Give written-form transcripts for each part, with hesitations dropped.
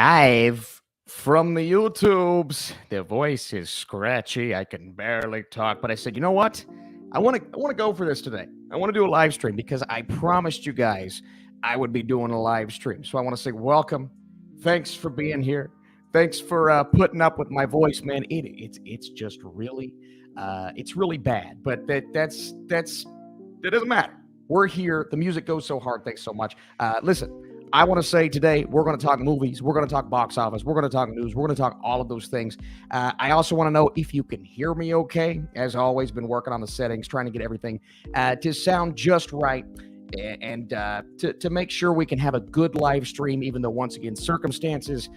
Live from the YouTubes. The voice is scratchy. I can barely talk, but I said, you know what? I want to go for this today. I want to do a live stream because I promised you guys I would be doing a live stream. So I want to say welcome. Thanks for being here. Thanks for putting up with my voice, man. It's just really it's really bad, but that doesn't matter. We're here. The music goes so hard. Thanks so much. Listen. I want to say today, we're going to talk movies. We're going to talk box office. We're going to talk news. We're going to talk all of those things. I also want to know if you can hear me okay. As always, been working on the settings, trying to get everything to sound just right and to make sure we can have a good live stream, even though, once again, circumstances,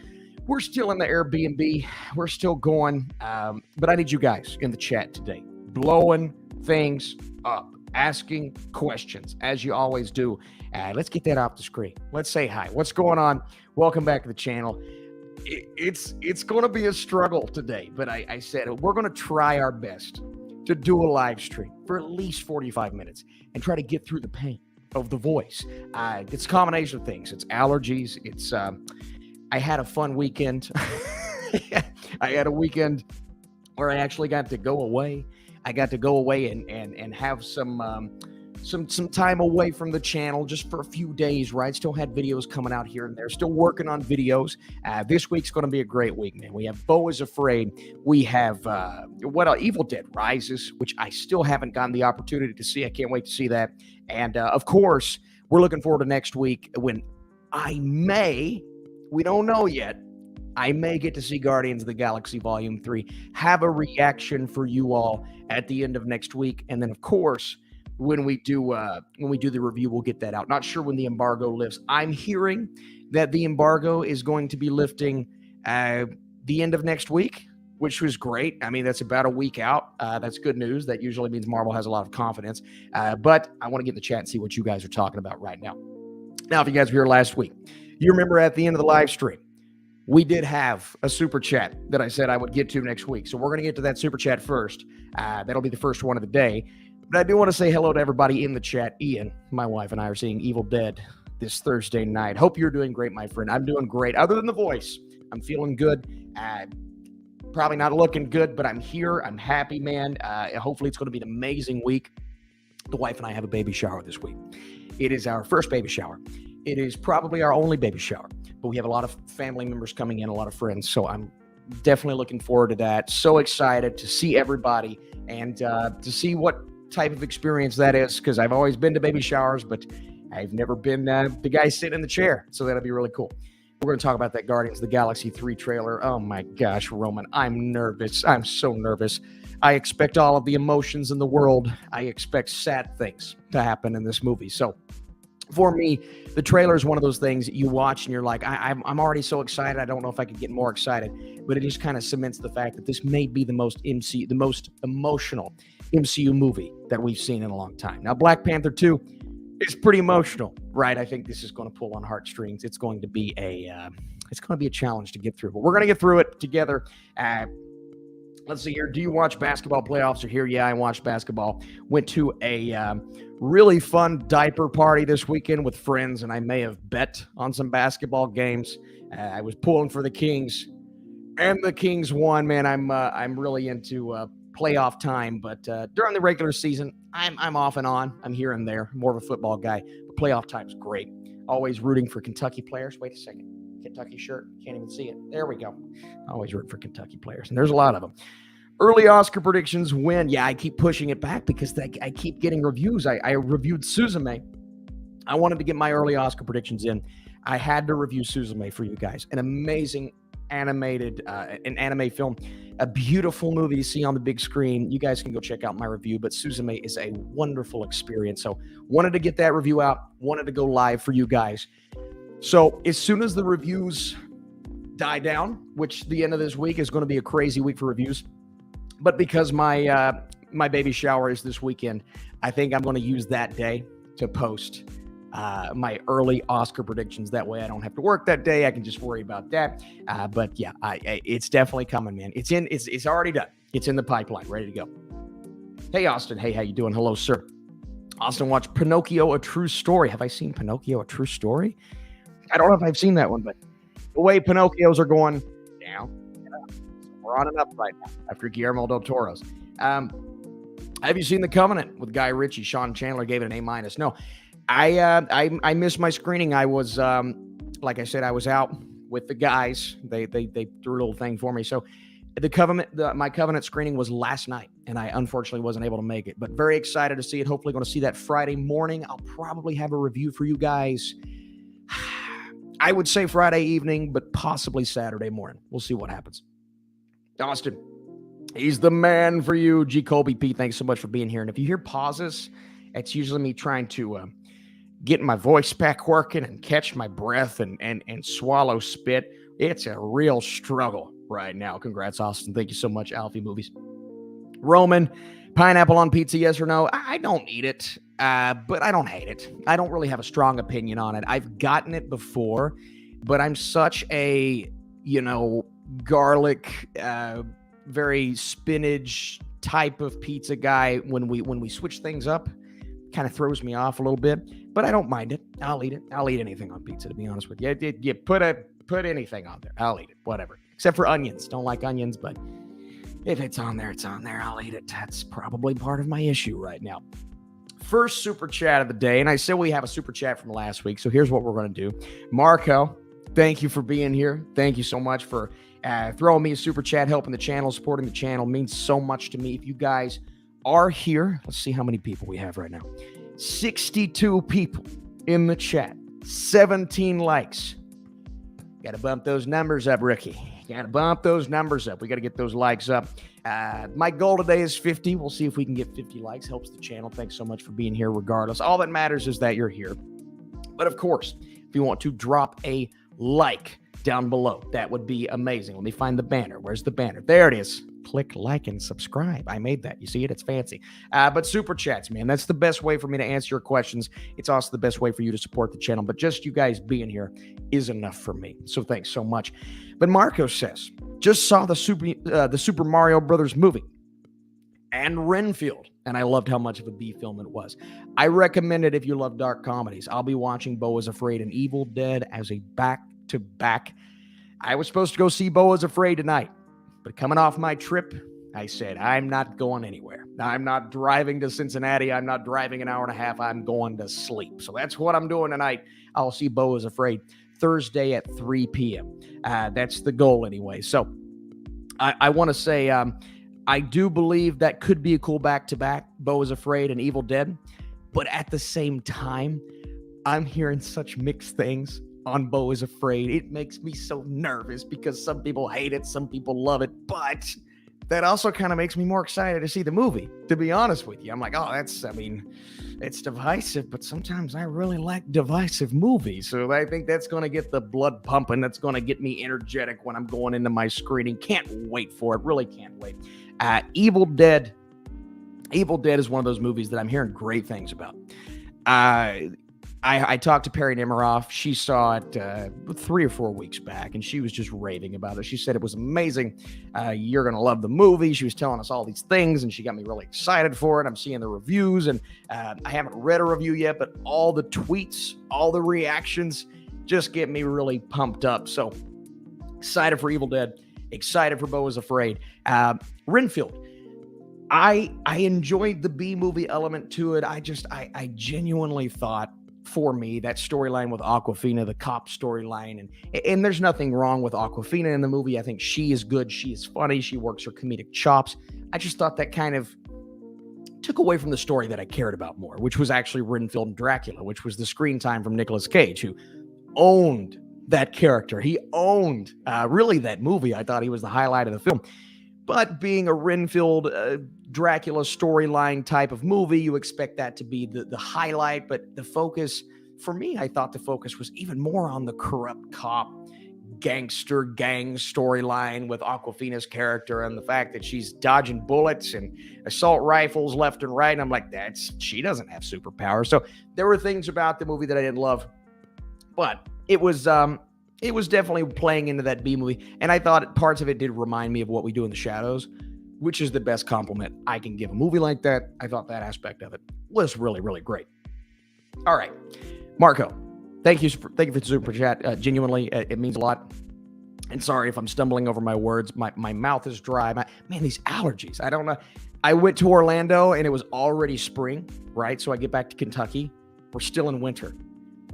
we're still in the Airbnb. We're still going. But I need you guys in the chat today, blowing things up, asking questions, as you always do. Let's get that off the screen. Let's say hi. What's going on? Welcome back to the channel. It's going to be a struggle today, but I said we're going to try our best to do a live stream for at least 45 minutes and try to get through the pain of the voice. It's a combination of things. It's allergies. It's I had a fun weekend. I had a weekend where I actually got to go away. I got to go away and have some time away from the channel just for a few days, right? Still had videos coming out here and there. Still working on videos. This week's going to be a great week, man. We have Beau is Afraid. We have Evil Dead Rises, which I still haven't gotten the opportunity to see. I can't wait to see that. And of course, we're looking forward to next week when we don't know yet, I may get to see Guardians of the Galaxy Volume 3, have a reaction for you all at the end of next week. And then, of course, when we do the review, we'll get that out. Not sure when the embargo lifts. I'm hearing that the embargo is going to be lifting the end of next week, which was great. I mean, that's about a week out. That's good news. That usually means Marvel has a lot of confidence. But I want to get in the chat and see what you guys are talking about right now. Now, if you guys were here last week, you remember at the end of the live stream, we did have a super chat that I said I would get to next week. So we're going to get to that super chat first. That'll be the first one of the day. But I do want to say hello to everybody in the chat. Ian, my wife, and I are seeing Evil Dead this Thursday night. Hope you're doing great, my friend. I'm doing great. Other than the voice, I'm feeling good. Probably not looking good, but I'm here. I'm happy, man. Hopefully it's going to be an amazing week. The wife and I have a baby shower this week. It is our first baby shower. It is probably our only baby shower. But we have a lot of family members coming in, a lot of friends. So I'm definitely looking forward to that. So excited to see everybody and to see what type of experience that is, because I've always been to baby showers, but I've never been the guy sitting in the chair. So that'll be really cool. We're going to talk about that Guardians of the Galaxy 3 trailer. Oh my gosh, Roman, I'm nervous. I'm so nervous. I expect all of the emotions in the world. I expect sad things to happen in this movie. So for me, the trailer is one of those things that you watch and you're like, I'm already so excited. I don't know if I could get more excited, but it just kind of cements the fact that this may be the most emotional MCU movie that we've seen in a long time. Now, Black Panther 2 is pretty emotional, right? I think this is going to pull on heartstrings. It's going to be a challenge to get through, but we're going to get through it together. Let's see here. Do you watch basketball playoffs? Are here? Yeah, I watched basketball. Went to a really fun diaper party this weekend with friends, and I may have bet on some basketball games. I was pulling for the Kings, and the Kings won. Man, I'm really into playoff time, but during the regular season, I'm off and on. I'm here and there. More of a football guy, but playoff time's great. Always rooting for Kentucky players. Wait a second. Kentucky shirt. Can't even see it. There we go. Always rooting for Kentucky players, and there's a lot of them. Early Oscar predictions win. Yeah, I keep pushing it back because I keep getting reviews. I reviewed Suzume. I wanted to get my early Oscar predictions in. I had to review Suzume for you guys. An amazing animated, an anime film, a beautiful movie to see on the big screen. You guys can go check out my review, but Suzume is a wonderful experience. So wanted to get that review out, wanted to go live for you guys. So as soon as the reviews die down, which the end of this week is going to be a crazy week for reviews, but because my baby shower is this weekend, I think I'm going to use that day to post my early Oscar predictions. That way I don't have to work that day. I can just worry about that. But yeah, it's definitely coming, man. It's already done. It's in the pipeline, ready to go. Hey, Austin. Hey, how you doing? Hello, sir. Austin watched Pinocchio, A True Story. Have I seen Pinocchio, A True Story? I don't know if I've seen that one, but The way Pinocchios are going down, we're on and up right now after Guillermo del Toro's. Have you seen The Covenant with Guy Ritchie? Sean Chandler gave it an A-. No, I missed my screening. I was like I said, I was out with the guys. They threw a little thing for me. So my Covenant screening was last night, and I unfortunately wasn't able to make it. But very excited to see it. Hopefully, going to see that Friday morning. I'll probably have a review for you guys. I would say Friday evening, but possibly Saturday morning. We'll see what happens. Austin, he's the man for you. G. Colby P, thanks so much for being here. And if you hear pauses, it's usually me trying to get my voice back working and catch my breath and swallow spit. It's a real struggle right now. Congrats, Austin. Thank you so much, Alfie Movies. Roman, pineapple on pizza, yes or no? I don't eat it, but I don't hate it. I don't really have a strong opinion on it. I've gotten it before, but I'm such a, garlic, very spinach type of pizza guy. When we switch things up, kind of throws me off a little bit, but I don't mind it. I'll eat it. I'll eat anything on pizza, to be honest with you. You put anything on there, I'll eat it, whatever. Except for onions. Don't like onions, but if it's on there, it's on there. I'll eat it. That's probably part of my issue right now. First super chat of the day, and I said we have a super chat from last week, so here's what we're going to do. Marco, thank you for being here. Thank you so much for throwing me a super chat, helping the channel, supporting the channel. It means so much to me. If you guys are here, let's see how many people we have right now. 62 people in the chat, 17 likes. Got to bump those numbers up, Ricky. Got to bump those numbers up. We got to get those likes up. My goal today is 50. We'll see if we can get 50 likes. Helps the channel. Thanks so much for being here regardless. All that matters is that you're here. But of course, if you want to drop a like down below, that would be amazing. Let me find the banner. Where's the banner? There it is. Click like and subscribe. I made that. You see it? It's fancy. But super chats, man. That's the best way for me to answer your questions. It's also the best way for you to support the channel. But just you guys being here is enough for me. So thanks so much. But Marco says, just saw the Super Mario Brothers movie and Renfield, and I loved how much of a B film it was. I recommend it if you love dark comedies. I'll be watching Beau is Afraid and Evil Dead as a back-to-back. I was supposed to go see Beau is Afraid tonight, but coming off my trip, I said, I'm not going anywhere. I'm not driving to Cincinnati. I'm not driving an hour and a half. I'm going to sleep. So that's what I'm doing tonight. I'll see Beau is Afraid Thursday at 3 p.m. That's the goal anyway. So I want to say I do believe that could be a cool back-to-back, Beau is Afraid and Evil Dead. But at the same time, I'm hearing such mixed things on Beau is Afraid. It makes me so nervous because some people hate it, some people love it, but that also kind of makes me more excited to see the movie, to be honest with you. I'm like, it's divisive, but sometimes I really like divisive movies. So I think that's going to get the blood pumping. That's going to get me energetic when I'm going into my screening. Can't wait for it. Really can't wait. Evil Dead is one of those movies that I'm hearing great things about. I talked to Perry Nemiroff. She saw it 3 or 4 weeks back, and she was just raving about it. She said it was amazing. You're going to love the movie. She was telling us all these things, and she got me really excited for it. I'm seeing the reviews, and I haven't read a review yet, but all the tweets, all the reactions just get me really pumped up. So excited for Evil Dead, excited for Beau is Afraid. Renfield. I enjoyed the B-movie element to it. I genuinely thought, for me, that storyline with Awkwafina, the cop storyline, and there's nothing wrong with Awkwafina in the movie. I think she is good. She is funny. She works her comedic chops. I just thought that kind of took away from the story that I cared about more, which was actually Renfield and Dracula, which was the screen time from Nicolas Cage, who owned that character. He owned really that movie. I thought he was the highlight of the film. But being a Renfield Dracula storyline type of movie, you expect that to be the highlight. But the focus, for me, I thought the focus was even more on the corrupt cop, gangster gang storyline with Awkwafina's character and the fact that she's dodging bullets and assault rifles left and right. And I'm like, she doesn't have superpowers. So there were things about the movie that I didn't love, but it was definitely playing into that B movie. And I thought parts of it did remind me of What We Do in the Shadows, which is the best compliment I can give a movie like that. I thought that aspect of it was really, really great. All right, Marco, thank you for the super chat. Genuinely, it means a lot. And sorry if I'm stumbling over my words. My mouth is dry. Man, these allergies. I don't know. I went to Orlando and it was already spring, right? So I get back to Kentucky. We're still in winter.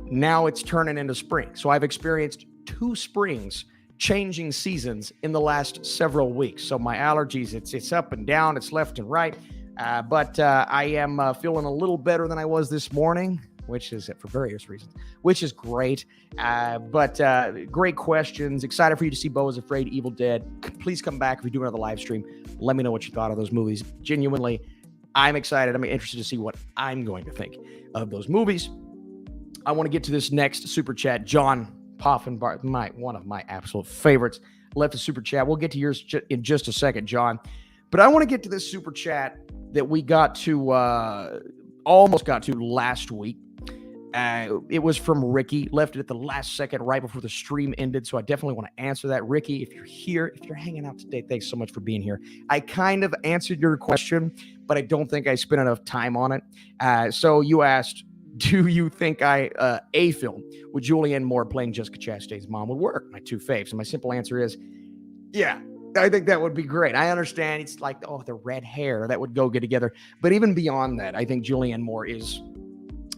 Now it's turning into spring. So I've experienced 2 springs changing seasons in the last several weeks. So my allergies, it's up and down, it's left and right. But I am feeling a little better than I was this morning, which is for various reasons, which is great. But great questions. Excited for you to see Beau is Afraid, Evil Dead. Please come back if you do another live stream. Let me know what you thought of those movies. Genuinely, I'm excited. I'm interested to see what I'm going to think of those movies. I want to get to this next super chat. John Poffenbart, one of my absolute favorites, left a super chat. We'll get to yours in just a second, John. But I want to get to this super chat that we got to, almost got to last week. It was from Ricky, left it at the last second right before the stream ended. So I definitely want to answer that. Ricky, if you're here, if you're hanging out today, thanks so much for being here. I kind of answered your question, but I don't think I spent enough time on it. So you asked, do you think a film with Julianne Moore playing Jessica Chastain's mom would work? My 2 faves. And my simple answer is, yeah, I think that would be great. I understand it's like, the red hair that would go good together. But even beyond that, I think Julianne Moore is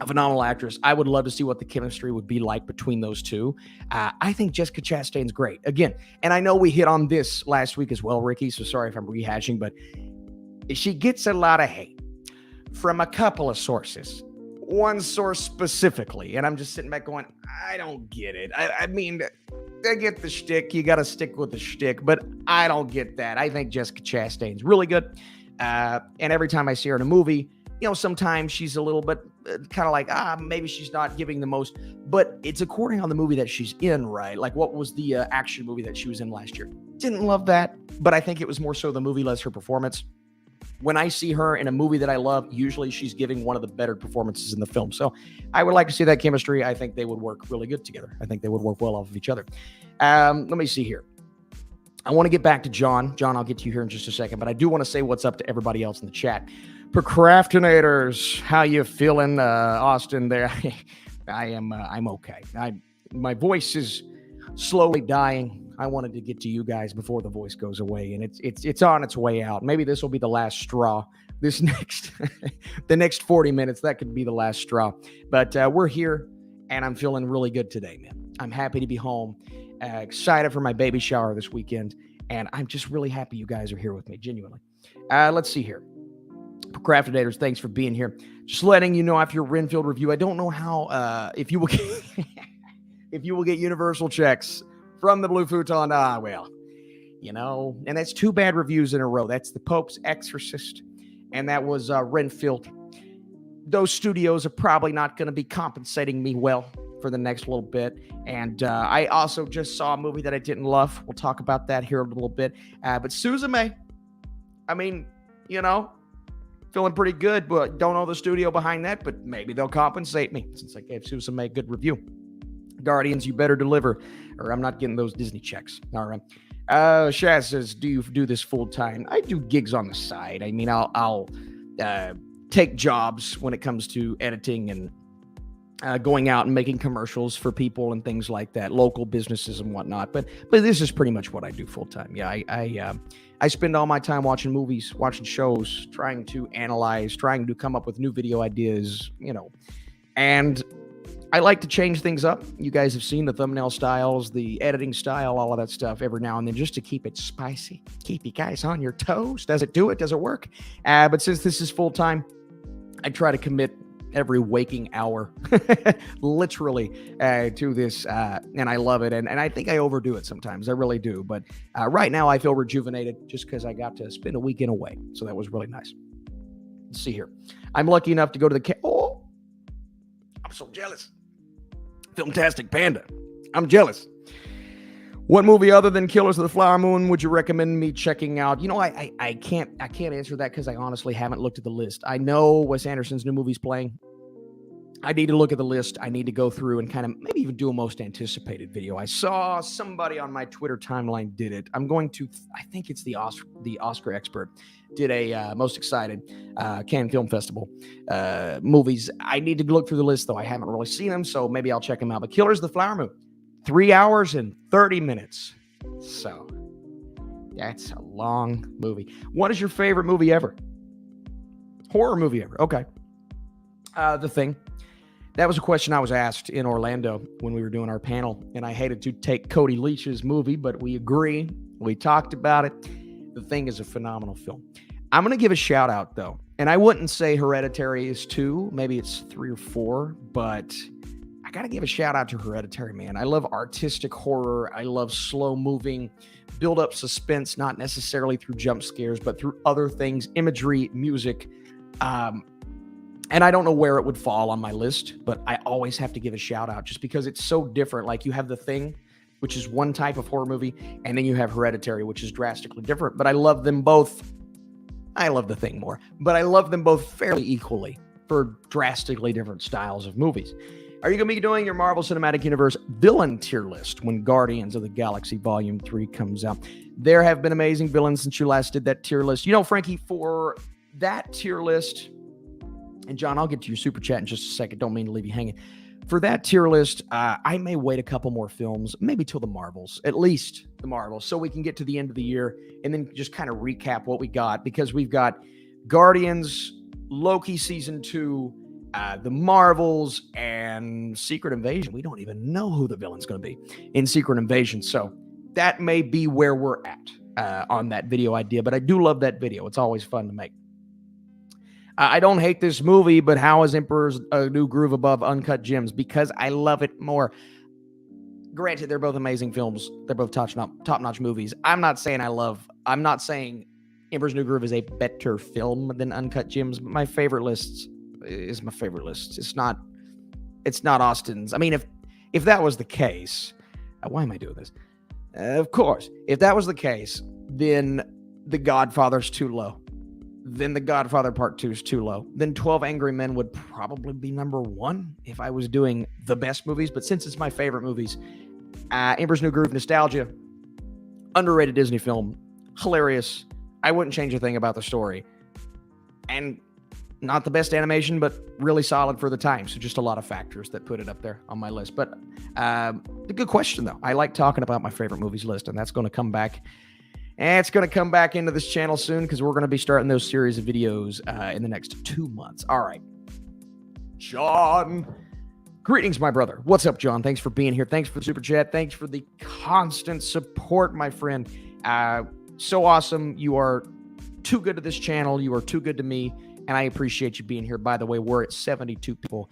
a phenomenal actress. I would love to see what the chemistry would be like between those two. I think Jessica Chastain's great. Again, and I know we hit on this last week as well, Ricky, so sorry if I'm rehashing, but she gets a lot of hate from a couple of sources. One source specifically, and I'm just sitting back going, I don't get it. I mean, I get the shtick. You got to stick with the shtick, but I don't get that. I think Jessica Chastain's really good. And every time I see her in a movie, sometimes she's a little bit kind of like, maybe she's not giving the most, but it's according on the movie that she's in, right? Like what was the action movie that she was in last year? Didn't love that, but I think it was more so the movie, less her performance. When I see her in a movie that I love, usually she's giving one of the better performances in the film. So I would like to see that chemistry. I think they would work really good together. I think they would work well off of each other. Let me see here. I want to get back to John. John, I'll get to you here in just a second, but I do want to say what's up to everybody else in the chat. Procrastinators, how you feeling, Austin? There, I'm okay. My voice is slowly dying. I wanted to get to you guys before the voice goes away, and it's on its way out. Maybe this will be the last straw. The next 40 minutes, that could be the last straw. But we're here, and I'm feeling really good today, man. I'm happy to be home, excited for my baby shower this weekend, and I'm just really happy you guys are here with me, genuinely. Let's see here. Procrastinators, thanks for being here. Just letting you know after your Renfield review, I don't know how if you will get, if you will get universal checks from the Blue Futon. Well, and that's 2 bad reviews in a row. That's The Pope's Exorcist, and that was Renfield. Those studios are probably not going to be compensating me well for the next little bit. And I also just saw a movie that I didn't love. We'll talk about that here a little bit. But Suzume, I mean, feeling pretty good, but don't know the studio behind that, but maybe they'll compensate me since I gave Suzume a good review. Guardians, you better deliver, or I'm not getting those Disney checks. All right. Shaz says, do you do this full time? I do gigs on the side. I mean, I'll take jobs when it comes to editing and going out and making commercials for people and things like that, local businesses and whatnot. But this is pretty much what I do full time. Yeah, I spend all my time watching movies, watching shows, trying to analyze, trying to come up with new video ideas, and I like to change things up. You guys have seen the thumbnail styles, the editing style, all of that stuff every now and then, just to keep it spicy, keep you guys on your toes. Does it do it? Does it work? But since this is full time, I try to commit every waking hour, literally, to this, and I love it. And I think I overdo it sometimes. I really do. But right now, I feel rejuvenated just because I got to spend a weekend away. So that was really nice. Let's see here. I'm lucky enough to go to the... I'm so jealous. Filmtastic Panda. I'm jealous. What movie other than Killers of the Flower Moon would you recommend me checking out? I can't answer that because I honestly haven't looked at the list. I know Wes Anderson's new movie's playing. I need to look at the list. I need to go through and kind of maybe even do a most anticipated video. I saw somebody on my Twitter timeline did it. I'm going to, I think it's the Oscar expert, did a most excited Cannes Film Festival movies. I need to look through the list, though. I haven't really seen them, so maybe I'll check them out. But Killers of the Flower Moon, 3 hours and 30 minutes. So that's a long movie. What is your favorite movie ever? Horror movie ever? Okay. The Thing. That was a question I was asked in Orlando when we were doing our panel, and I hated to take Cody Leach's movie, but we agree. We talked about it. The Thing is a phenomenal film. I'm going to give a shout out, though, and I wouldn't say Hereditary is 2. Maybe it's 3 or 4, but I got to give a shout out to Hereditary, man. I love artistic horror. I love slow-moving, build-up suspense, not necessarily through jump scares, but through other things, imagery, music. And I don't know where it would fall on my list, but I always have to give a shout out just because it's so different. Like you have The Thing, which is one type of horror movie, and then you have Hereditary, which is drastically different. But I love them both. I love The Thing more, but I love them both fairly equally for drastically different styles of movies. Are you going to be doing your Marvel Cinematic Universe villain tier list when Guardians of the Galaxy Volume 3 comes out? There have been amazing villains since you last did that tier list. You know, Frankie, for that tier list, and John, I'll get to your super chat in just a second. Don't mean to leave you hanging. For that tier list, I may wait a couple more films, maybe till the Marvels, at least the Marvels, so we can get to the end of the year and then just kind of recap what we got, because we've got Guardians, Loki Season 2, the Marvels, and Secret Invasion. We don't even know who the villain's going to be in Secret Invasion, so that may be where we're at on that video idea, but I do love that video. It's always fun to make. I don't hate this movie, but how is Emperor's New Groove above Uncut Gems? Because I love it more. Granted, they're both amazing films. They're both top-notch movies. I'm not saying Emperor's New Groove is a better film than Uncut Gems, but my favorite list is my favorite list. It's not Austin's. I mean, if that was the case, why am I doing this? Of course, if that was the case, then The Godfather's too low. Then The Godfather Part 2 is too low. Then 12 Angry Men would probably be number 1 if I was doing the best movies. But since it's my favorite movies, Emperor's New Groove, nostalgia, underrated Disney film, hilarious. I wouldn't change a thing about the story. And not the best animation, but really solid for the time. So just a lot of factors that put it up there on my list. But a good question, though. I like talking about my favorite movies list, and that's going to come back. And it's going to come back into this channel soon because we're going to be starting those series of videos in the next 2 months. All right. John. Greetings, my brother. What's up, John? Thanks for being here. Thanks for the super chat. Thanks for the constant support, my friend. So awesome. You are too good to this channel. You are too good to me. And I appreciate you being here. By the way, we're at 72 people.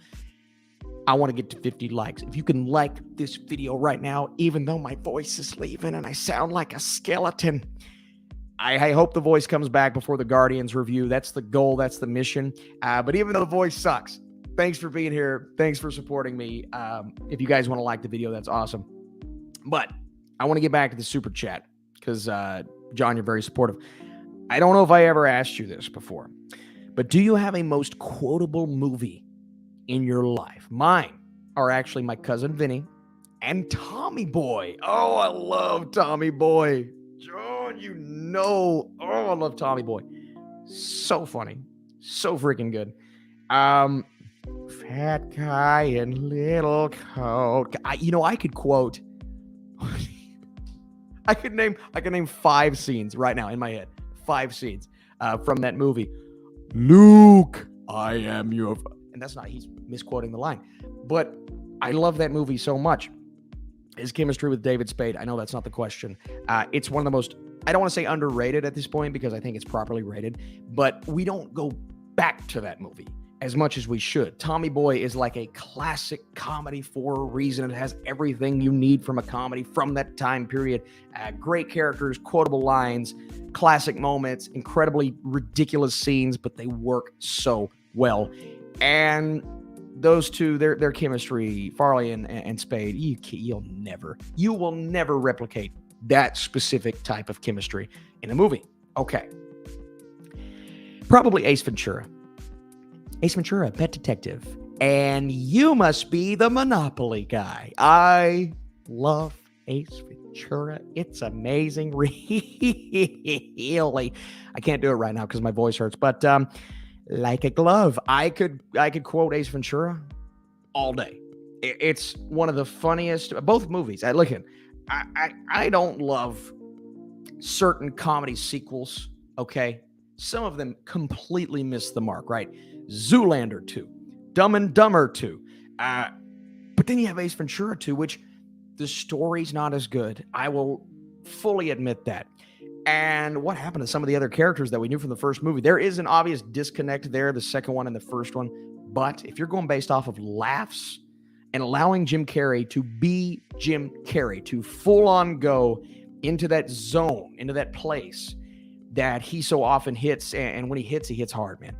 I want to get to 50 likes. If you can like this video right now, even though my voice is leaving and I sound like a skeleton, I hope the voice comes back before the Guardians review. That's the goal. That's the mission. But even though the voice sucks, thanks for being here. Thanks for supporting me. If you guys want to like the video, that's awesome. But I want to get back to the super chat because, John, you're very supportive. I don't know if I ever asked you this before, but do you have a most quotable movie in your life? Mine are actually my cousin Vinny and Tommy Boy. Oh, I love Tommy Boy. John, you know. Oh, I love Tommy Boy. So funny. So freaking good. Fat guy in little coat. I could quote. I could name 5 scenes right now in my head. 5 scenes from that movie. Luke, I am your... And that's not, he's misquoting the line. But I love that movie so much. His chemistry with David Spade, I know that's not the question. It's one of the most, I don't want to say underrated at this point because I think it's properly rated, but we don't go back to that movie as much as we should. Tommy Boy is like a classic comedy for a reason. It has everything you need from a comedy from that time period. Great characters, quotable lines, classic moments, incredibly ridiculous scenes, but they work so well. And those two, their chemistry, Farley and Spade, you will never replicate that specific type of chemistry in a movie. Okay. Probably Ace Ventura. Ace Ventura, Pet Detective. And you must be the Monopoly guy. I love Ace Ventura. It's amazing. Really. I can't do it right now because my voice hurts. But like a glove. I could quote Ace Ventura all day. It's one of the funniest, both movies. Look at I don't love certain comedy sequels, okay? Some of them completely miss the mark, right? Zoolander 2, Dumb and Dumber 2. But then you have Ace Ventura 2, which the story's not as good. I will fully admit that. And what happened to some of the other characters that we knew from the first movie? There is an obvious disconnect there, the second one and the first one. But if you're going based off of laughs and allowing Jim Carrey to be Jim Carrey, to full on go into that zone, into that place that he so often hits, and when he hits hard, man.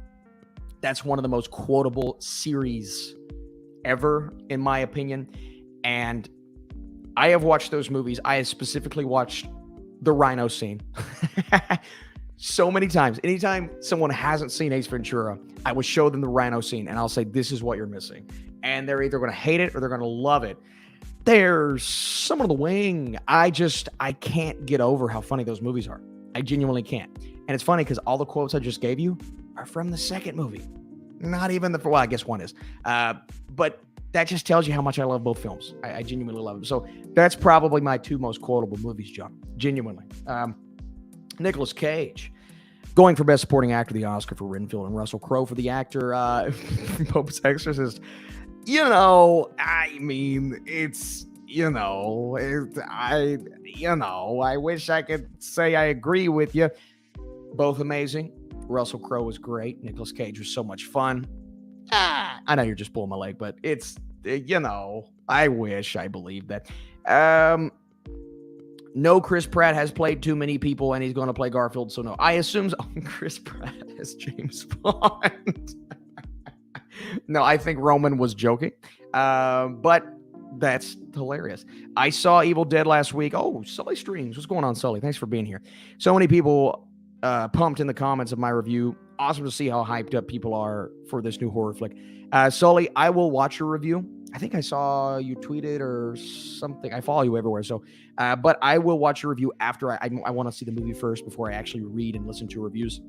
That's one of the most quotable series ever, in my opinion. And I have watched those movies. I have specifically watched the rhino scene so many times. Anytime someone hasn't seen Ace Ventura, I will show them the rhino scene and I'll say, this is what you're missing. And they're either going to hate it or they're going to love it. There's Some of the Wing. I can't get over how funny those movies are. I genuinely can't. And it's funny because all the quotes I just gave you are from the second movie. Not even well, I guess one is. But that just tells you how much I love both films. I genuinely love them. So that's probably my two most quotable movies, John. Genuinely. Nicolas Cage going for Best Supporting Actor, the Oscar for Renfield, and Russell Crowe for the actor Pope's Exorcist. I wish I could say I agree with you. Both amazing. Russell Crowe was great. Nicolas Cage was so much fun. I know you're just pulling my leg, but it's, I wish I believed that. No, Chris Pratt has played too many people, and he's going to play Garfield, so no. I assume Chris Pratt as James Bond. No, I think Roman was joking, but that's hilarious. I saw Evil Dead last week. Oh, Sully Streams. What's going on, Sully? Thanks for being here. So many people pumped in the comments of my review. Awesome to see how hyped up people are for this new horror flick. Sully, I will watch your review. I think I saw you tweet it or something. I follow you everywhere. So, but I will watch your review after I want to see the movie first before I actually read and listen to reviews.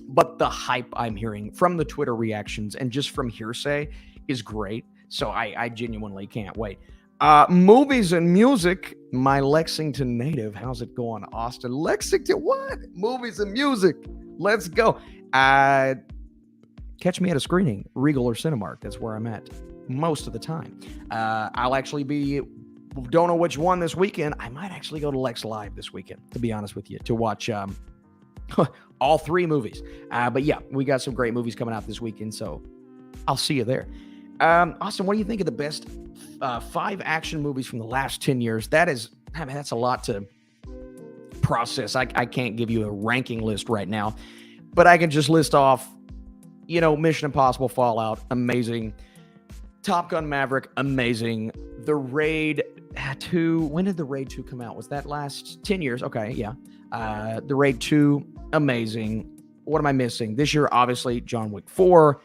But the hype I'm hearing from the Twitter reactions and just from hearsay is great. So I genuinely can't wait. Movies and music. My Lexington native. How's it going, Austin? Lexington, what? Movies and music. Let's go. Catch me at a screening, Regal or Cinemark. That's where I'm at most of the time. I'll actually don't know which one this weekend. I might actually go to Lex Live this weekend, to be honest with you, to watch all three movies. But yeah, we got some great movies coming out this weekend, so I'll see you there. Austin, what do you think of the best 5 action movies from the last 10 years? That's a lot to process. I can't give you a ranking list right now, but I can just list off, Mission Impossible Fallout, amazing. Top Gun Maverick, amazing. The Raid 2, when did The Raid 2 come out? Was that last 10 years? Okay, yeah. The Raid 2, amazing. What am I missing? This year, obviously, John Wick 4.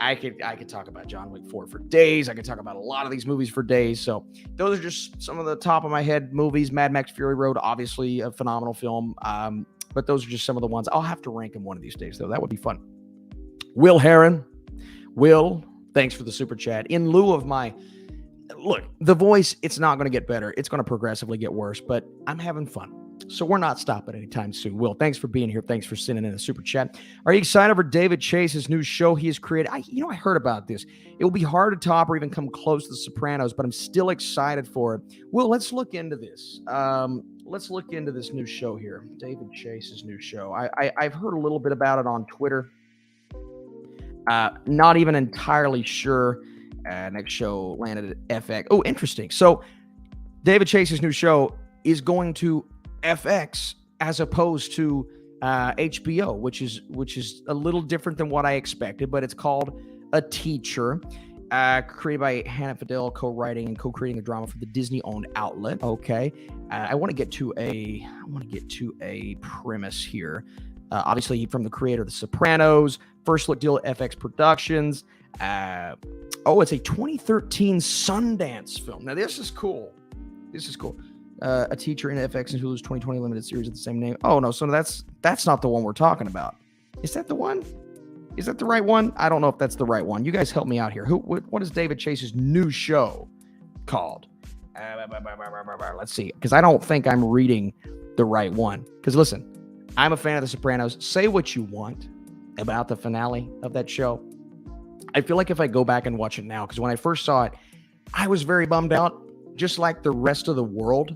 I could talk about John Wick 4 for days. I could talk about a lot of these movies for days. So those are just some of the top of my head movies. Mad Max Fury Road, obviously a phenomenal film. But those are just some of the ones. I'll have to rank them one of these days, though. That would be fun. Will Heron. Will, thanks for the super chat. In lieu of the voice, it's not going to get better. It's going to progressively get worse, but I'm having fun. So we're not stopping anytime soon. Will, thanks for being here. Thanks for sending in a super chat. Are you excited for David Chase's new show he has created? I heard about this. It will be hard to top or even come close to The Sopranos, but I'm still excited for it. Will, let's look into this. Let's look into this new show here. David Chase's new show. I've heard a little bit about it on Twitter. Not even entirely sure. Next show landed at FX. Oh, interesting. So David Chase's new show is going to FX as opposed to HBO, which is a little different than what I expected, but it's called A Teacher, created by Hannah Fidel, co-writing and co-creating a drama for the Disney-owned outlet. Okay, I want to get to a premise here. Obviously, from the creator of The Sopranos, first look deal at FX Productions. It's a 2013 Sundance film. Now, this is cool. A Teacher in FX and Hulu's 2020 limited series of the same name. Oh, no, so that's not the one we're talking about. Is that the one? Is that the right one? I don't know if that's the right one. You guys help me out here. What is David Chase's new show called? Let's see, because I don't think I'm reading the right one. Because listen, I'm a fan of The Sopranos. Say what you want about the finale of that show. I feel like if I go back and watch it now, because when I first saw it, I was very bummed out, just like the rest of the world.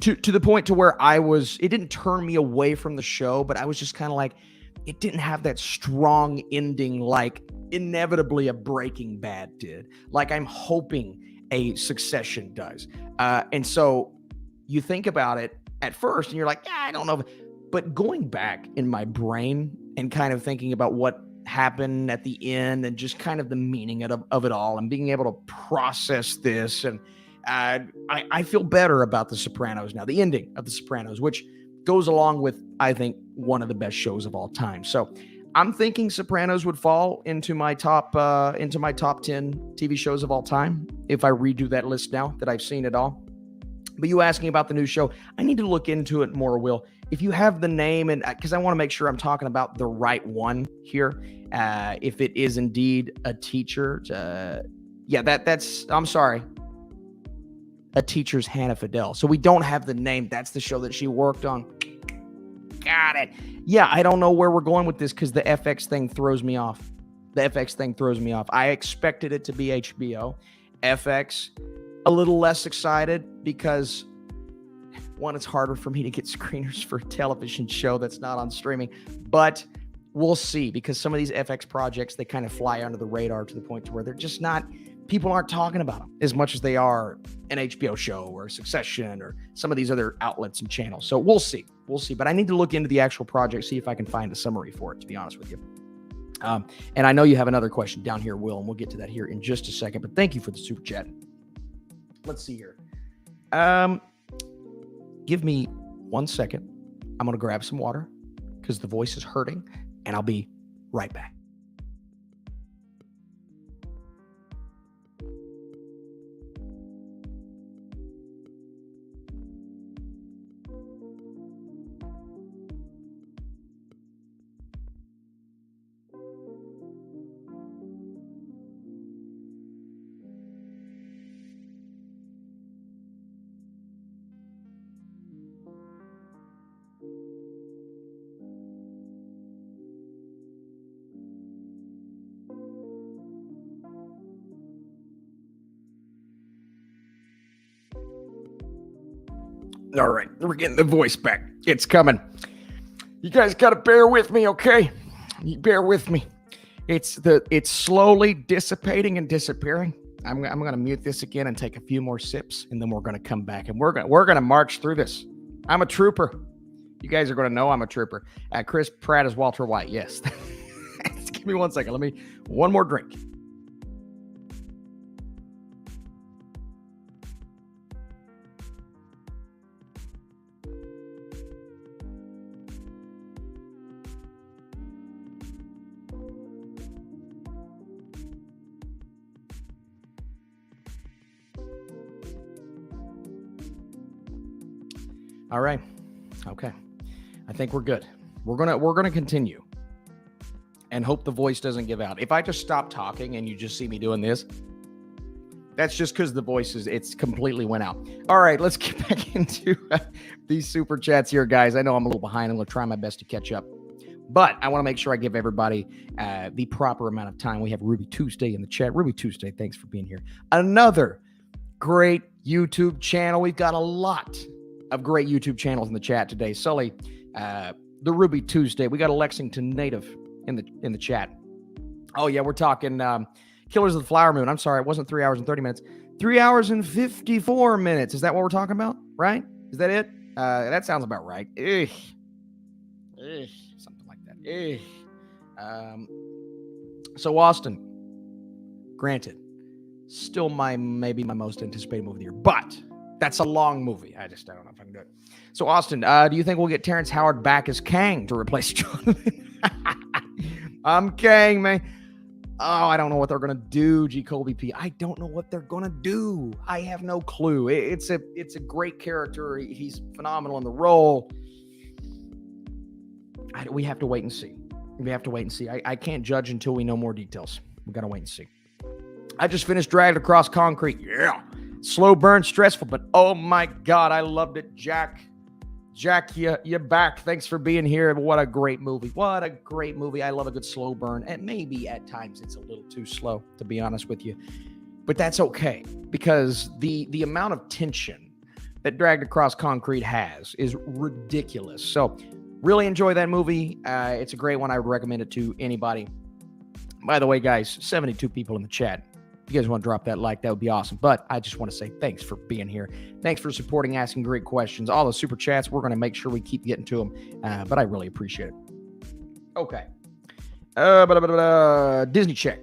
To the point to where it didn't turn me away from the show, but I was just kind of like, it didn't have that strong ending like inevitably a Breaking Bad did. Like I'm hoping a Succession does. And so you think about it at first and you're like, I don't know. But going back in my brain and kind of thinking about what happened at the end and just kind of the meaning of it all and being able to process this, and I feel better about The Sopranos now, the ending of The Sopranos, which goes along with, I think, one of the best shows of all time. So I'm thinking Sopranos would fall into my top 10 TV shows of all time if I redo that list now that I've seen it all. But you asking about the new show, I need to look into it more, Will. If you have the name, and because I want to make sure I'm talking about the right one here, if it is indeed a teacher, that's I'm sorry. A Teacher's Hannah Fidel. So we don't have the name. That's the show that she worked on. Got it. Yeah, I don't know where we're going with this because the FX thing throws me off. I expected it to be HBO. FX, a little less excited because, one, it's harder for me to get screeners for a television show that's not on streaming. But we'll see, because some of these FX projects, they kind of fly under the radar to the point to where they're just not... People aren't talking about them as much as they are an HBO show or Succession or some of these other outlets and channels. So we'll see. But I need to look into the actual project, see if I can find a summary for it, to be honest with you. And I know you have another question down here, Will, and we'll get to that here in just a second. But thank you for the super chat. Let's see here. Give me 1 second. I'm going to grab some water because the voice is hurting, and I'll be right back. All right, we're getting the voice back. It's coming. You guys got to bear with me, okay? You bear with me. It's slowly dissipating and disappearing. I'm going to mute this again and take a few more sips, and then we're going to come back, and we're going to march through this. I'm a trooper. You guys are going to know I'm a trooper. Chris Pratt is Walter White. Yes. Give me 1 second. One more drink. All right. Okay. I think we're good. We're gonna continue and hope the voice doesn't give out. If I just stop talking and you just see me doing this, that's just because the voice it's completely went out. All right, let's get back into these super chats here, guys. I know I'm a little behind. I'm gonna try my best to catch up, but I want to make sure I give everybody the proper amount of time. We have Ruby Tuesday in the chat. Ruby Tuesday, thanks for being here. Another great YouTube channel. We've got a lot of great YouTube channels in the chat today. Sully, the Ruby Tuesday. We got a Lexington native in the chat. Oh yeah, we're talking Killers of the Flower Moon. I'm sorry, it wasn't 3 hours and 30 minutes. 3 hours and 54 minutes. Is that what we're talking about? Right? Is that it? That sounds about right. Something like that. So Austin, granted, still maybe my most anticipated movie of the year, but that's a long movie. I don't know if I can do it. So, Austin, do you think we'll get Terrence Howard back as Kang to replace Jonathan? I'm Kang, man. Oh, I don't know what they're going to do, G. Colby P. I don't know what they're going to do. I have no clue. It's a great character. He's phenomenal in the role. We have to wait and see. I can't judge until we know more details. We got to wait and see. I just finished Dragged Across Concrete. Yeah. Slow burn, stressful, but oh my God, I loved it. Jack, you're back. Thanks for being here. What a great movie. What a great movie. I love a good slow burn. And maybe at times it's a little too slow, to be honest with you. But that's okay, because the amount of tension that Dragged Across Concrete has is ridiculous. So really enjoy that movie. It's a great one. I would recommend it to anybody. By the way, guys, 72 people in the chat. If you guys want to drop that like, that would be awesome. But I just want to say thanks for being here. Thanks for supporting, asking great questions. All the super chats, we're going to make sure we keep getting to them. But I really appreciate it. Okay. Disney check.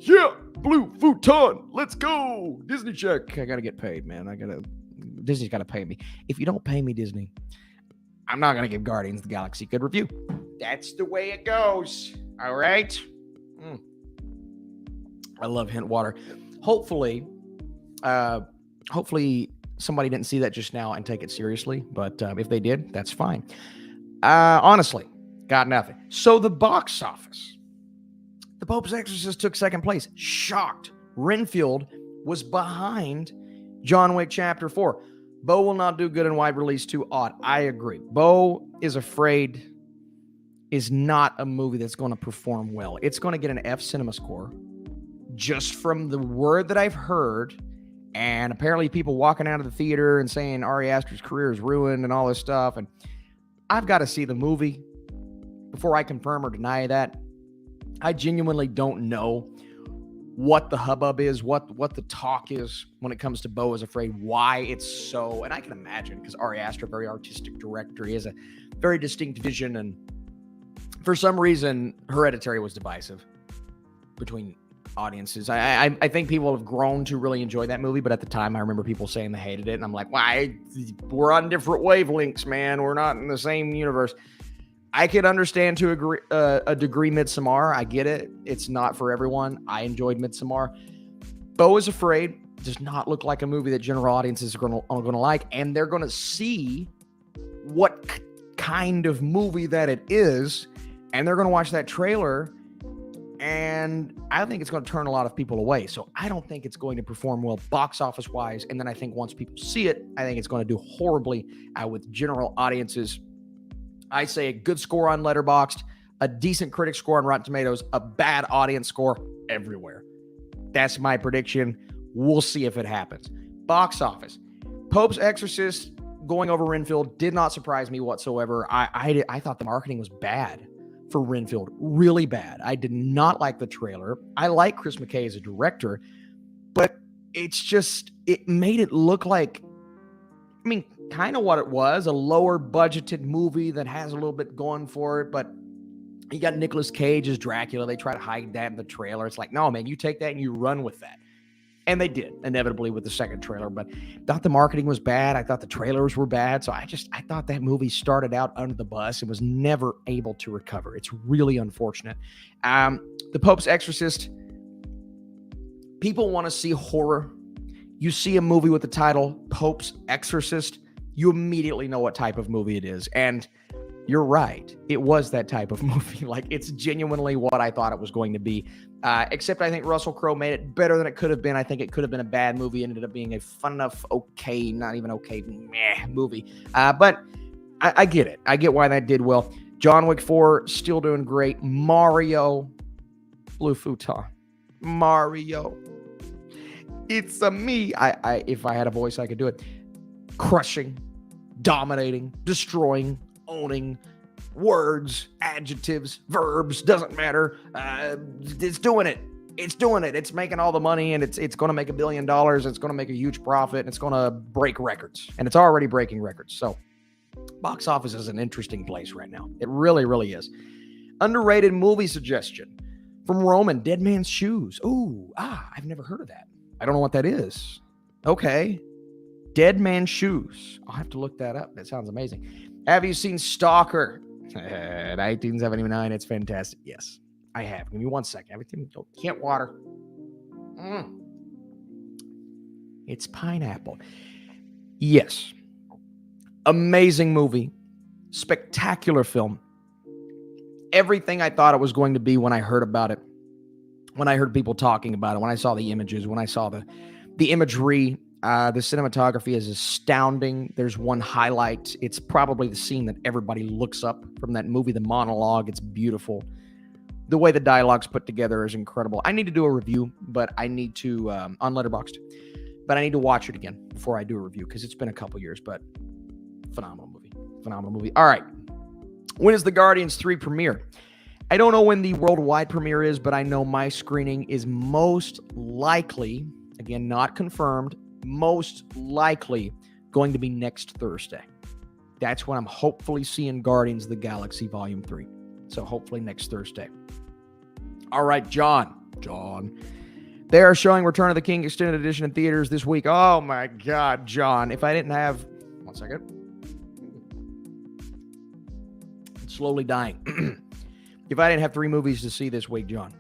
Yeah, blue futon. Let's go. Disney check. I got to get paid, man. Disney's got to pay me. If you don't pay me, Disney, I'm not going to give Guardians of the Galaxy a good review. That's the way it goes. All right. I love hint water. Hopefully somebody didn't see that just now and take it seriously. But if they did, that's fine. Honestly, got nothing. So the box office. The Pope's Exorcist took second place. Shocked. Renfield was behind John Wick Chapter 4. Bo will not do good in wide release, too odd. I agree. Bo is Afraid is not a movie that's going to perform well. It's going to get an F cinema score. Just from the word that I've heard, and apparently people walking out of the theater and saying Ari Aster's career is ruined and all this stuff. And I've got to see the movie before I confirm or deny that. I genuinely don't know what the hubbub is, what the talk is when it comes to Beau is Afraid, why it's so, and I can imagine, because Ari Aster, a very artistic director, he has a very distinct vision, and for some reason, Hereditary was divisive between audiences. I think people have grown to really enjoy that movie, but at the time, I remember people saying they hated it, and I'm like, why? We're on different wavelengths, man. We're not in the same universe. I could understand to a degree Midsommar. I get it. It's not for everyone. I enjoyed Midsommar. Beau is Afraid does not look like a movie that general audiences are going to like, and they're going to see what kind of movie that it is, and they're going to watch that trailer, and I think it's going to turn a lot of people away. So I don't think it's going to perform well box office wise. And then I think once people see it, I think it's going to do horribly with general audiences. I say a good score on Letterboxd, a decent critic score on Rotten Tomatoes, a bad audience score everywhere. That's my prediction. We'll see if it happens. Box office. Pope's Exorcist going over Renfield did not surprise me whatsoever. I thought the marketing was bad for Renfield, really bad. I did not like the trailer. I like Chris McKay as a director, but it made it look like, kind of what it was, a lower budgeted movie that has a little bit going for it, but you got Nicolas Cage as Dracula. They try to hide that in the trailer. It's like, no, man, you take that and you run with that. And they did, inevitably, with the second trailer, but I thought the marketing was bad. I thought the trailers were bad. So I thought that movie started out under the bus and was never able to recover. It's really unfortunate. The Pope's Exorcist, people want to see horror. You see a movie with the title Pope's Exorcist, you immediately know what type of movie it is. And you're right. It was that type of movie. Like, it's genuinely what I thought it was going to be. Except I think Russell Crowe made it better than it could have been. I think it could have been a bad movie. It ended up being a fun enough, okay, not even okay, meh movie. But I get it. I get why that did well. John Wick 4, still doing great. Mario, Blue Futon. Mario. It's a me. If I had a voice, I could do it. Crushing, dominating, destroying, owning, words, adjectives, verbs, doesn't matter. It's doing it. It's doing it. It's making all the money, and it's going to make $1 billion. It's going to make a huge profit, and it's going to break records. And it's already breaking records. So box office is an interesting place right now. It really, really is. Underrated movie suggestion from Roman, Dead Man's Shoes. Ooh, I've never heard of that. I don't know what that is. Okay. Dead Man's Shoes. I'll have to look that up. That sounds amazing. Have you seen Stalker? 1979. It's fantastic. Yes, I have. Give me 1 second. Everything. Can't water. It's pineapple. Yes. Amazing movie. Spectacular film. Everything I thought it was going to be when I heard about it when I heard people talking about it, when I saw the images, when I saw the imagery, the cinematography is astounding. There's one highlight. It's probably the scene that everybody looks up from that movie, the monologue. It's beautiful. The way the dialogue's put together is incredible. I need to do a review, but I need to, on Letterboxd, but I need to watch it again before I do a review because it's been a couple years, but phenomenal movie. Phenomenal movie. All right. When is the Guardians 3 premiere? I don't know when the worldwide premiere is, but I know my screening is most likely, again, not confirmed, most likely going to be next Thursday. That's when I'm hopefully seeing Guardians of the Galaxy Volume 3. So hopefully next Thursday. All right, John. They are showing Return of the King Extended Edition in theaters this week. Oh my God, John. If I didn't have... One second. It's slowly dying. If I didn't have 3 movies to see this week, John.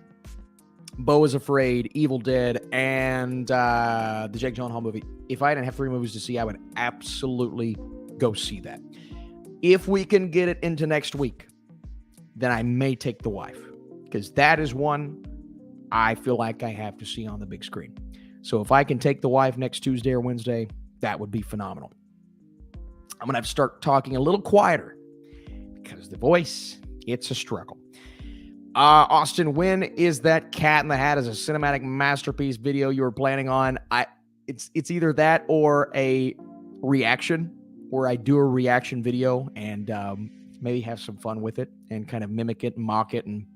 Beau is Afraid, Evil Dead, and the Jake Gyllenhaal movie. If I didn't have 3 movies to see, I would absolutely go see that. If we can get it into next week, then I may take the wife, because that is one I feel like I have to see on the big screen. So if I can take the wife next Tuesday or Wednesday, that would be phenomenal. I'm going to have to start talking a little quieter because the voice, it's a struggle. Austin, when is that Cat in the Hat as a cinematic masterpiece video you were planning on? It's either that or a reaction, where I do a reaction video and maybe have some fun with it and kind of mimic it and mock it and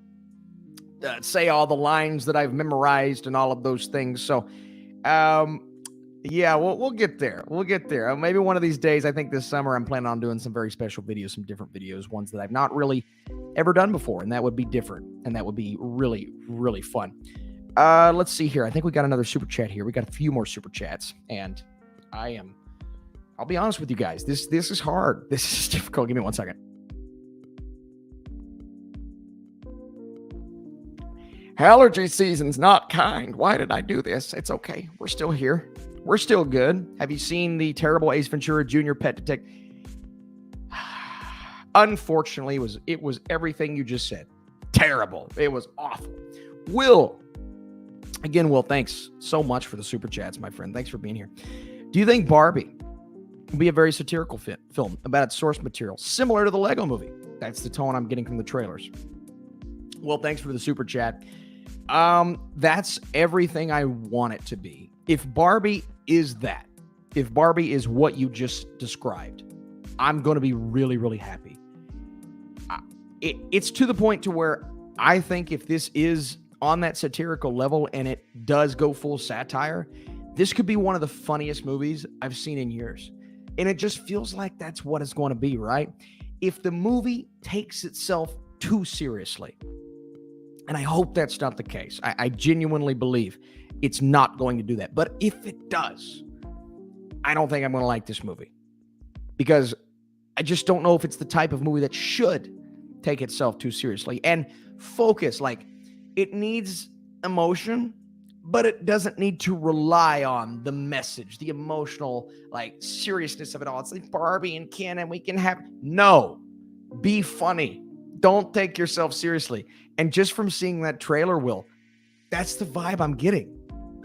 say all the lines that I've memorized and all of those things. So, yeah, we'll get there. We'll get there. Maybe one of these days, I think this summer, I'm planning on doing some very special videos, some different videos, ones that I've not really ever done before, and that would be different, and that would be really, really fun. Let's see here. I think we got another super chat here. We got a few more super chats, and I'll be honest with you guys. This is hard. This is difficult. Give me one second. Allergy season's not kind. Why did I do this? It's okay. We're still here. We're still good. Have you seen the terrible Ace Ventura Jr. Pet Detective? Unfortunately, it was everything you just said. Terrible. It was awful. Will, thanks so much for the super chats, my friend. Thanks for being here. Do you think Barbie will be a very satirical film about its source material, similar to the Lego movie? That's the tone I'm getting from the trailers. Well, thanks for the super chat. That's everything I want it to be. If Barbie is that, if Barbie is what you just described, I'm going to be really, really happy. It's to the point to where I think if this is on that satirical level and it does go full satire, this could be one of the funniest movies I've seen in years. And it just feels like that's what it's going to be, right? If the movie takes itself too seriously, and I hope that's not the case. I genuinely believe it's not going to do that. But if it does, I don't think I'm going to like this movie. Because I just don't know if it's the type of movie that should take itself too seriously and focus. Like, it needs emotion, but it doesn't need to rely on the message, the emotional, like, seriousness of it all. It's like Barbie and Ken and we can have... No. Be funny. Don't take yourself seriously. And just from seeing that trailer, Will, that's the vibe I'm getting.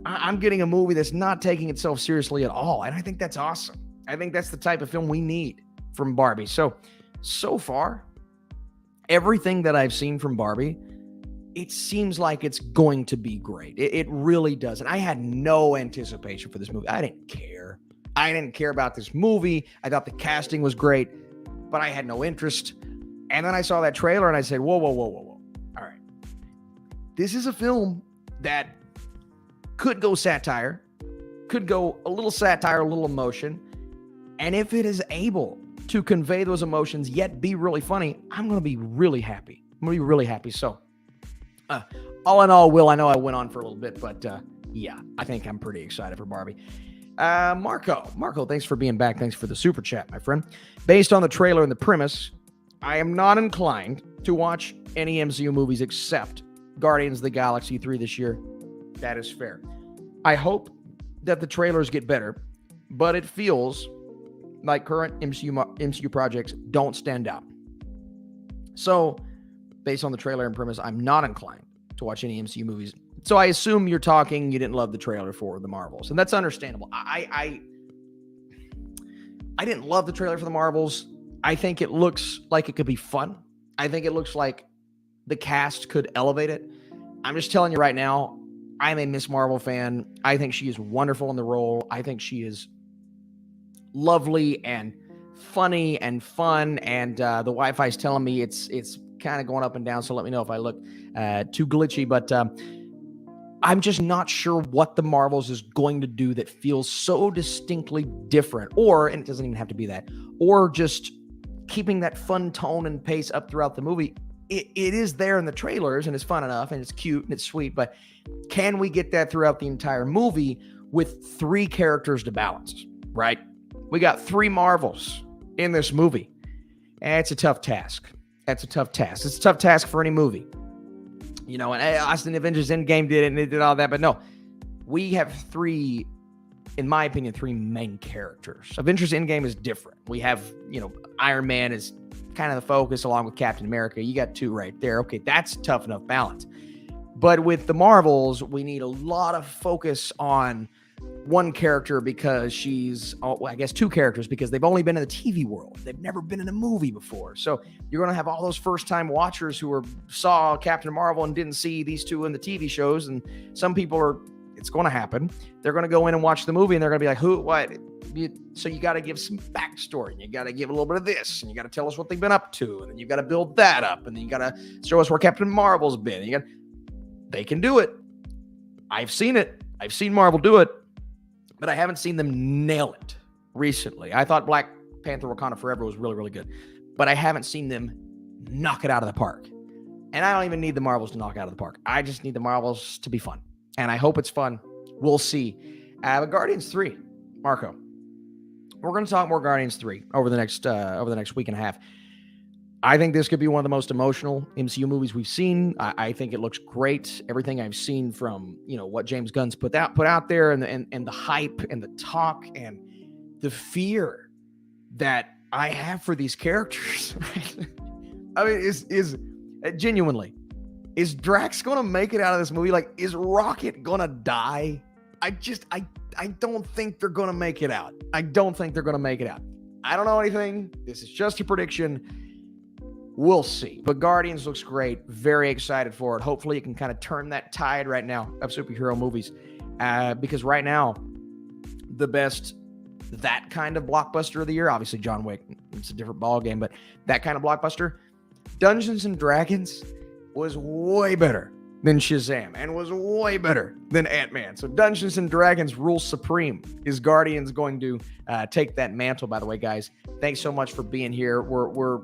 I'm getting a movie that's not taking itself seriously at all. And I think that's awesome. I think that's the type of film we need from Barbie. So far, everything that I've seen from Barbie, it seems like it's going to be great. It really does. And I had no anticipation for this movie. I didn't care. I didn't care about this movie. I thought the casting was great, but I had no interest. And then I saw that trailer and I said, whoa. All right. This is a film that could go satire, could go a little satire, a little emotion. And if it is able to convey those emotions yet be really funny, I'm going to be really happy. So all in all, Will, I know I went on for a little bit, but yeah, I think I'm pretty excited for Barbie. Marco, thanks for being back. Thanks for the super chat, my friend. Based on the trailer and the premise, I am not inclined to watch any MCU movies except Guardians of the Galaxy 3 this year. That is fair. I hope that the trailers get better, but it feels like current MCU projects don't stand out. So, based on the trailer and premise, I'm not inclined to watch any MCU movies So I assume you're talking you didn't love the trailer for the Marvels, and that's understandable. I didn't love the trailer for the Marvels. I think it looks like it could be fun. I think it looks like the cast could elevate it. I'm just telling you right now, I'm a Miss Marvel fan. I think she is wonderful in the role. I think she is lovely and funny and fun. And the Wi-Fi is telling me it's kind of going up and down. So let me know if I look too glitchy. But I'm just not sure what the Marvels is going to do that feels so distinctly different. And it doesn't even have to be that. Or just keeping that fun tone and pace up throughout the movie. It is there in the trailers, and it's fun enough, and it's cute, and it's sweet, but can we get that throughout the entire movie with 3 characters to balance, right? We got 3 Marvels in this movie, and it's a tough task. It's a tough task for any movie. And Austin Avengers Endgame did it, and it did all that, but no. We have 3, in my opinion, 3 main characters. Avengers Endgame is different. We have, Iron Man is kind of the focus along with Captain America. You got 2 right there. Okay, that's a tough enough balance. But with the Marvels, we need a lot of focus on one character because she's, 2 characters because they've only been in the TV world. They've never been in a movie before. So you're going to have all those first-time watchers who saw Captain Marvel and didn't see these 2 in the TV shows. And some people it's going to happen. They're going to go in and watch the movie and they're going to be like, who, what? So you got to give some backstory, and you got to give a little bit of this, and you got to tell us what they've been up to, and then you got to build that up, and then you got to show us where Captain Marvel's been. They can do it. I've seen it. I've seen Marvel do it, but I haven't seen them nail it recently. I thought Black Panther Wakanda Forever was really, really good, but I haven't seen them knock it out of the park. And I don't even need the Marvels to knock it out of the park. I just need the Marvels to be fun, and I hope it's fun. We'll see. But Guardians 3, Marco. We're going to talk more Guardians 3 over the next week and a half. I think this could be one of the most emotional MCU movies we've seen. I think it looks great. Everything I've seen from what James Gunn's put out there, and the hype and the talk and the fear that I have for these characters. Right? I mean, is genuinely, is Drax going to make it out of this movie? Like, is Rocket going to die? I don't think they're going to make it out. I don't know anything. This is just a prediction. We'll see. But Guardians looks great. Very excited for it. Hopefully it can kind of turn that tide right now of superhero movies. Because right now, the best, that kind of blockbuster of the year, obviously John Wick, it's a different ballgame, but that kind of blockbuster, Dungeons and Dragons was way better than Shazam and was way better than Ant-Man. So Dungeons and Dragons rules supreme. Is Guardians going to take that mantle, by the way, guys? Thanks so much for being here. We're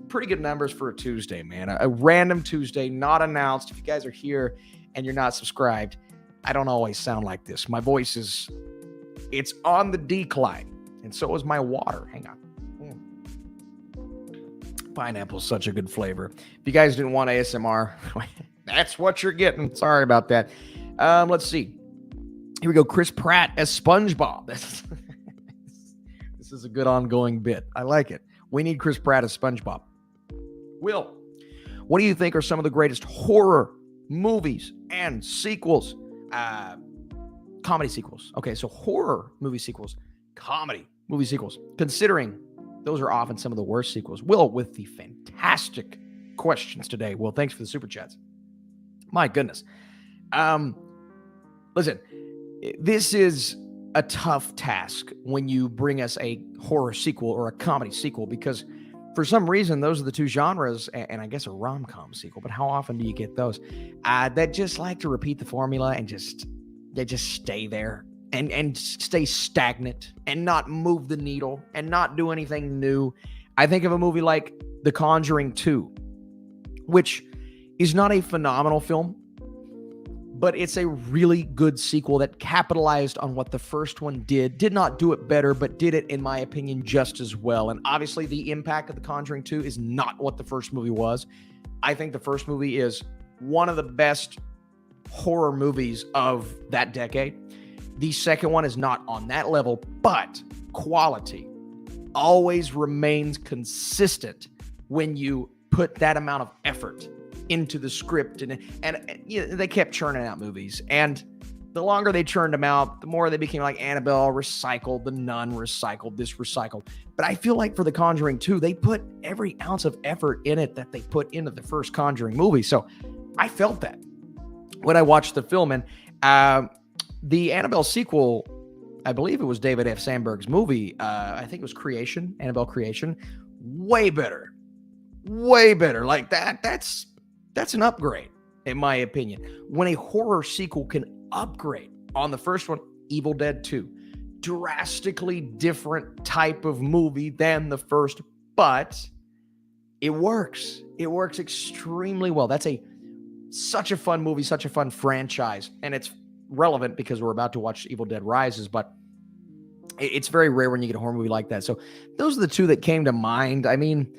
pretty good numbers for a Tuesday, man. A random Tuesday, not announced. If you guys are here and you're not subscribed, I don't always sound like this. My voice it's on the decline, and so is my water. Hang on. Pineapple's such a good flavor. If you guys didn't want ASMR, that's what you're getting. Sorry about that. Let's see. Here we go. Chris Pratt as SpongeBob. This is a good ongoing bit. I like it. We need Chris Pratt as SpongeBob. Will, what do you think are some of the greatest horror movies and sequels? Comedy sequels. Okay, so horror movie sequels, comedy movie sequels. Considering those are often some of the worst sequels. Will, with the fantastic questions today. Will, thanks for the super chats. My goodness. Listen, this is a tough task when you bring us a horror sequel or a comedy sequel, because for some reason, those are the 2 genres, and I guess a rom-com sequel, but how often do you get those that just like to repeat the formula and they just stay there and stay stagnant and not move the needle and not do anything new? I think of a movie like The Conjuring 2, which is not a phenomenal film, but it's a really good sequel that capitalized on what the first one did not do it better, but did it, in my opinion, just as well. And obviously the impact of The Conjuring 2 is not what the first movie was. I think the first movie is one of the best horror movies of that decade. The second one is not on that level, but quality always remains consistent when you put that amount of effort into the script, and you know, they kept churning out movies, and the longer they churned them out, the more they became like Annabelle recycled, The Nun recycled, this recycled. But I feel like for The Conjuring 2, they put every ounce of effort in it that they put into the first Conjuring movie. So I felt that when I watched the film. And the Annabelle sequel, I believe it was David F. Sandberg's movie. I think it was Creation, Annabelle Creation. Way better. Like that's an upgrade, in my opinion. When a horror sequel can upgrade on the first one, Evil Dead 2, drastically different type of movie than the first, but it works. It works extremely well. That's such a fun movie, such a fun franchise, and it's relevant because we're about to watch Evil Dead Rises, but it's very rare when you get a horror movie like that. So those are the two that came to mind. I mean,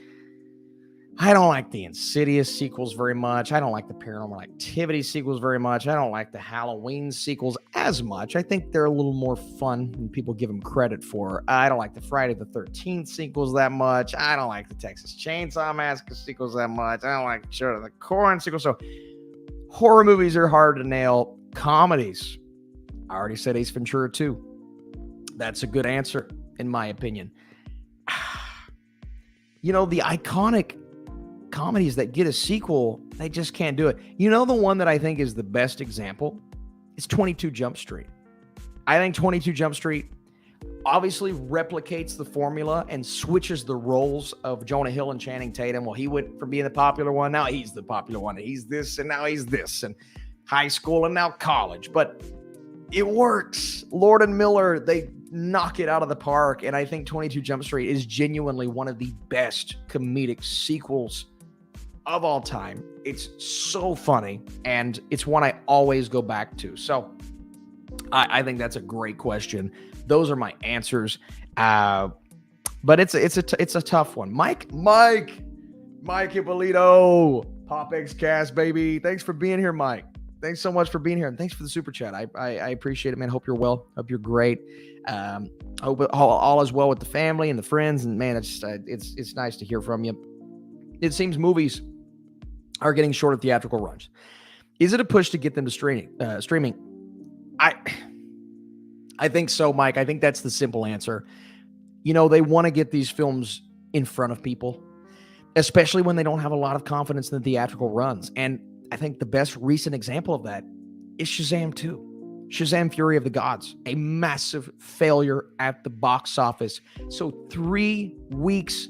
I don't like the Insidious sequels very much. I don't like the Paranormal Activity sequels very much. I don't like the Halloween sequels as much. I think they're a little more fun than people give them credit for. I don't like the Friday the 13th sequels that much. I don't like the Texas Chainsaw Massacre sequels that much. I don't like the Children of the Corn sequels. So horror movies are hard to nail. Comedies, I already said Ace Ventura 2. That's a good answer, in my opinion. You know, the iconic comedies that get a sequel, they just can't do it. You know, the one that I think is the best example is 22 Jump Street. I think 22 Jump Street obviously replicates the formula and switches the roles of Jonah Hill and Channing Tatum. Well, he went from being the popular one, now he's the popular one. He's this, and now he's this, and high school, and now college. But it works. Lord and Miller, they knock it out of the park, and I think 22 Jump Street is genuinely one of the best comedic sequels of all time. It's so funny, and it's one I always go back to. So I think that's a great question. Those are my answers. But it's a tough one. Mike Ippolito, Pop X Cast, baby. Thanks for being here, Mike. Thanks so much for being here, and thanks for the super chat. I appreciate it, man. Hope you're well. Hope you're great. Hope all is well with the family and the friends. And man, it's nice to hear from you. It seems movies are getting shorter theatrical runs. Is it a push to get them to streaming? I think so, Mike. I think that's the simple answer. You know, they want to get these films in front of people, especially when they don't have a lot of confidence in the theatrical runs. And I think the best recent example of that is Shazam 2. Shazam! Fury of the Gods, a massive failure at the box office. So 3 weeks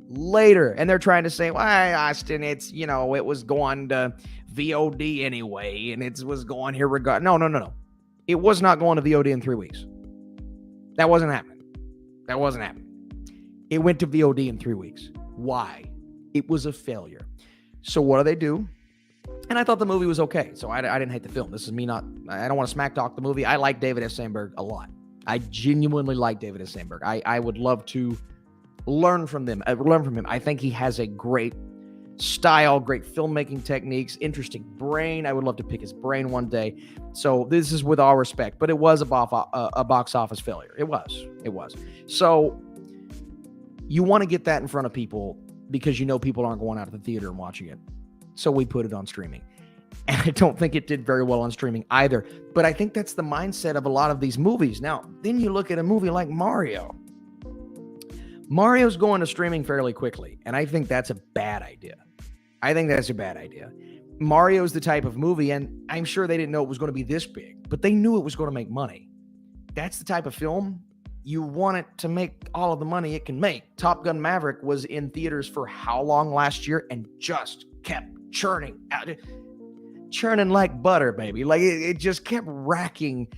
later, and they're trying to say, well, Austin, it's, you know, it was going to VOD anyway, and it was going here regard. No. It was not going to VOD in 3 weeks. That wasn't happening. It went to VOD in 3 weeks. Why? It was a failure. So what do? And I thought the movie was okay. So I didn't hate the film. This is me I don't want to smack talk the movie. I like David F. Sandberg a lot. I genuinely like David F. Sandberg. I would love to learn from him. I think he has a great style, great filmmaking techniques, interesting brain. I would love to pick his brain one day. So this is with all respect, but it was a box office failure. It was. So you want to get that in front of people because you know people aren't going out to the theater and watching it. So we put it on streaming. And I don't think it did very well on streaming either. But I think that's the mindset of a lot of these movies. Now, then you look at a movie like Mario. Mario's going to streaming fairly quickly, and I think that's a bad idea. Mario's the type of movie, and I'm sure they didn't know it was going to be this big, but they knew it was going to make money. That's the type of film you want it to make all of the money it can make. Top Gun Maverick was in theaters for how long last year and just kept churning like butter, baby. Like it just kept reeling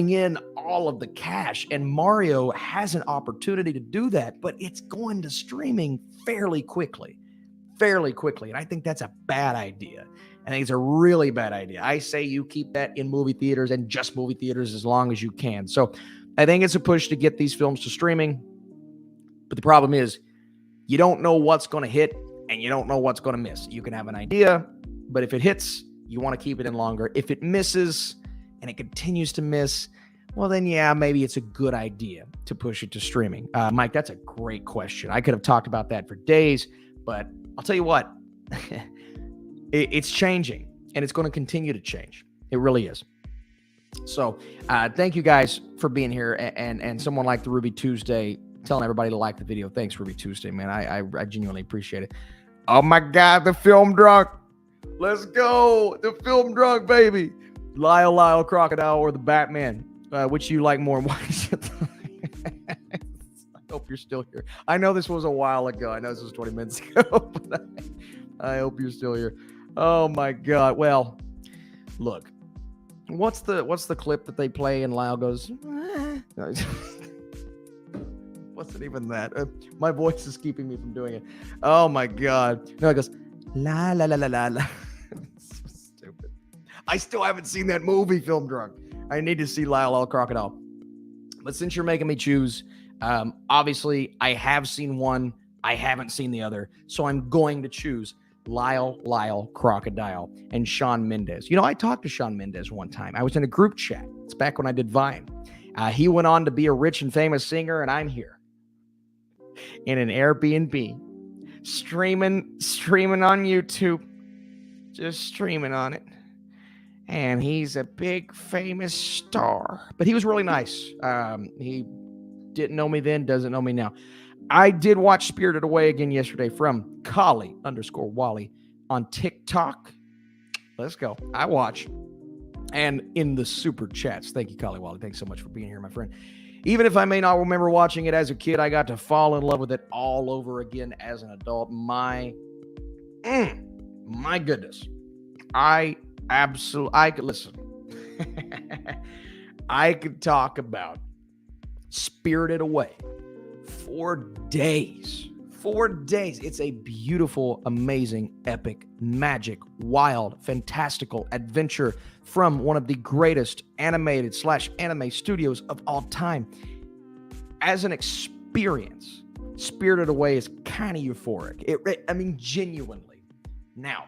in all of the cash, and Mario has an opportunity to do that, but it's going to streaming fairly quickly. And I think that's a bad idea. I think it's a really bad idea. I say you keep that in movie theaters and just movie theaters as long as you can. So I think it's a push to get these films to streaming. But the problem is you don't know what's going to hit and you don't know what's going to miss. You can have an idea, but if it hits, you want to keep it in longer. If it misses and it continues to miss, well, then, yeah, maybe it's a good idea to push it to streaming. Mike, that's a great question. I could have talked about that for days, but I'll tell you what, It's changing, and it's going to continue to change. It really is. So thank you guys for being here, and someone like the Ruby Tuesday telling everybody to like the video. Thanks, Ruby Tuesday, man. I genuinely appreciate it. Oh my God, the film drunk. Let's go. The film drunk, baby. Lyle, Crocodile, or the Batman. Which you like more? I hope you're still here. I know this was a while ago. I know this was 20 minutes ago, but I hope you're still here. Oh my God. Well, look. What's the clip that they play and Lyle goes, wasn't even that. My voice is keeping me from doing it. Oh my God. No, it goes, la la la la la la. So stupid. I still haven't seen that movie, Film Drunk. I need to see Lyle Crocodile. But since you're making me choose, obviously I have seen one. I haven't seen the other. So I'm going to choose Lyle Crocodile and Shawn Mendes. You know, I talked to Shawn Mendes one time. I was in a group chat. It's back when I did Vine. He went on to be a rich and famous singer, and I'm here in an Airbnb, streaming on YouTube, just streaming on it. And he's a big famous star. But he was really nice. He didn't know me then, doesn't know me now. I did watch Spirited Away again yesterday from Collie_Wally on TikTok. Let's go. I watch. And in the super chats, thank you, Collie Wally. Thanks so much for being here, my friend. Even if I may not remember watching it as a kid, I got to fall in love with it all over again as an adult. My goodness. I could listen. I could talk about Spirited Away for days. It's a beautiful, amazing, epic, magic, wild, fantastical adventure from one of the greatest animated/anime studios of all time. As an experience, Spirited Away is kind of euphoric. I mean, genuinely. Now,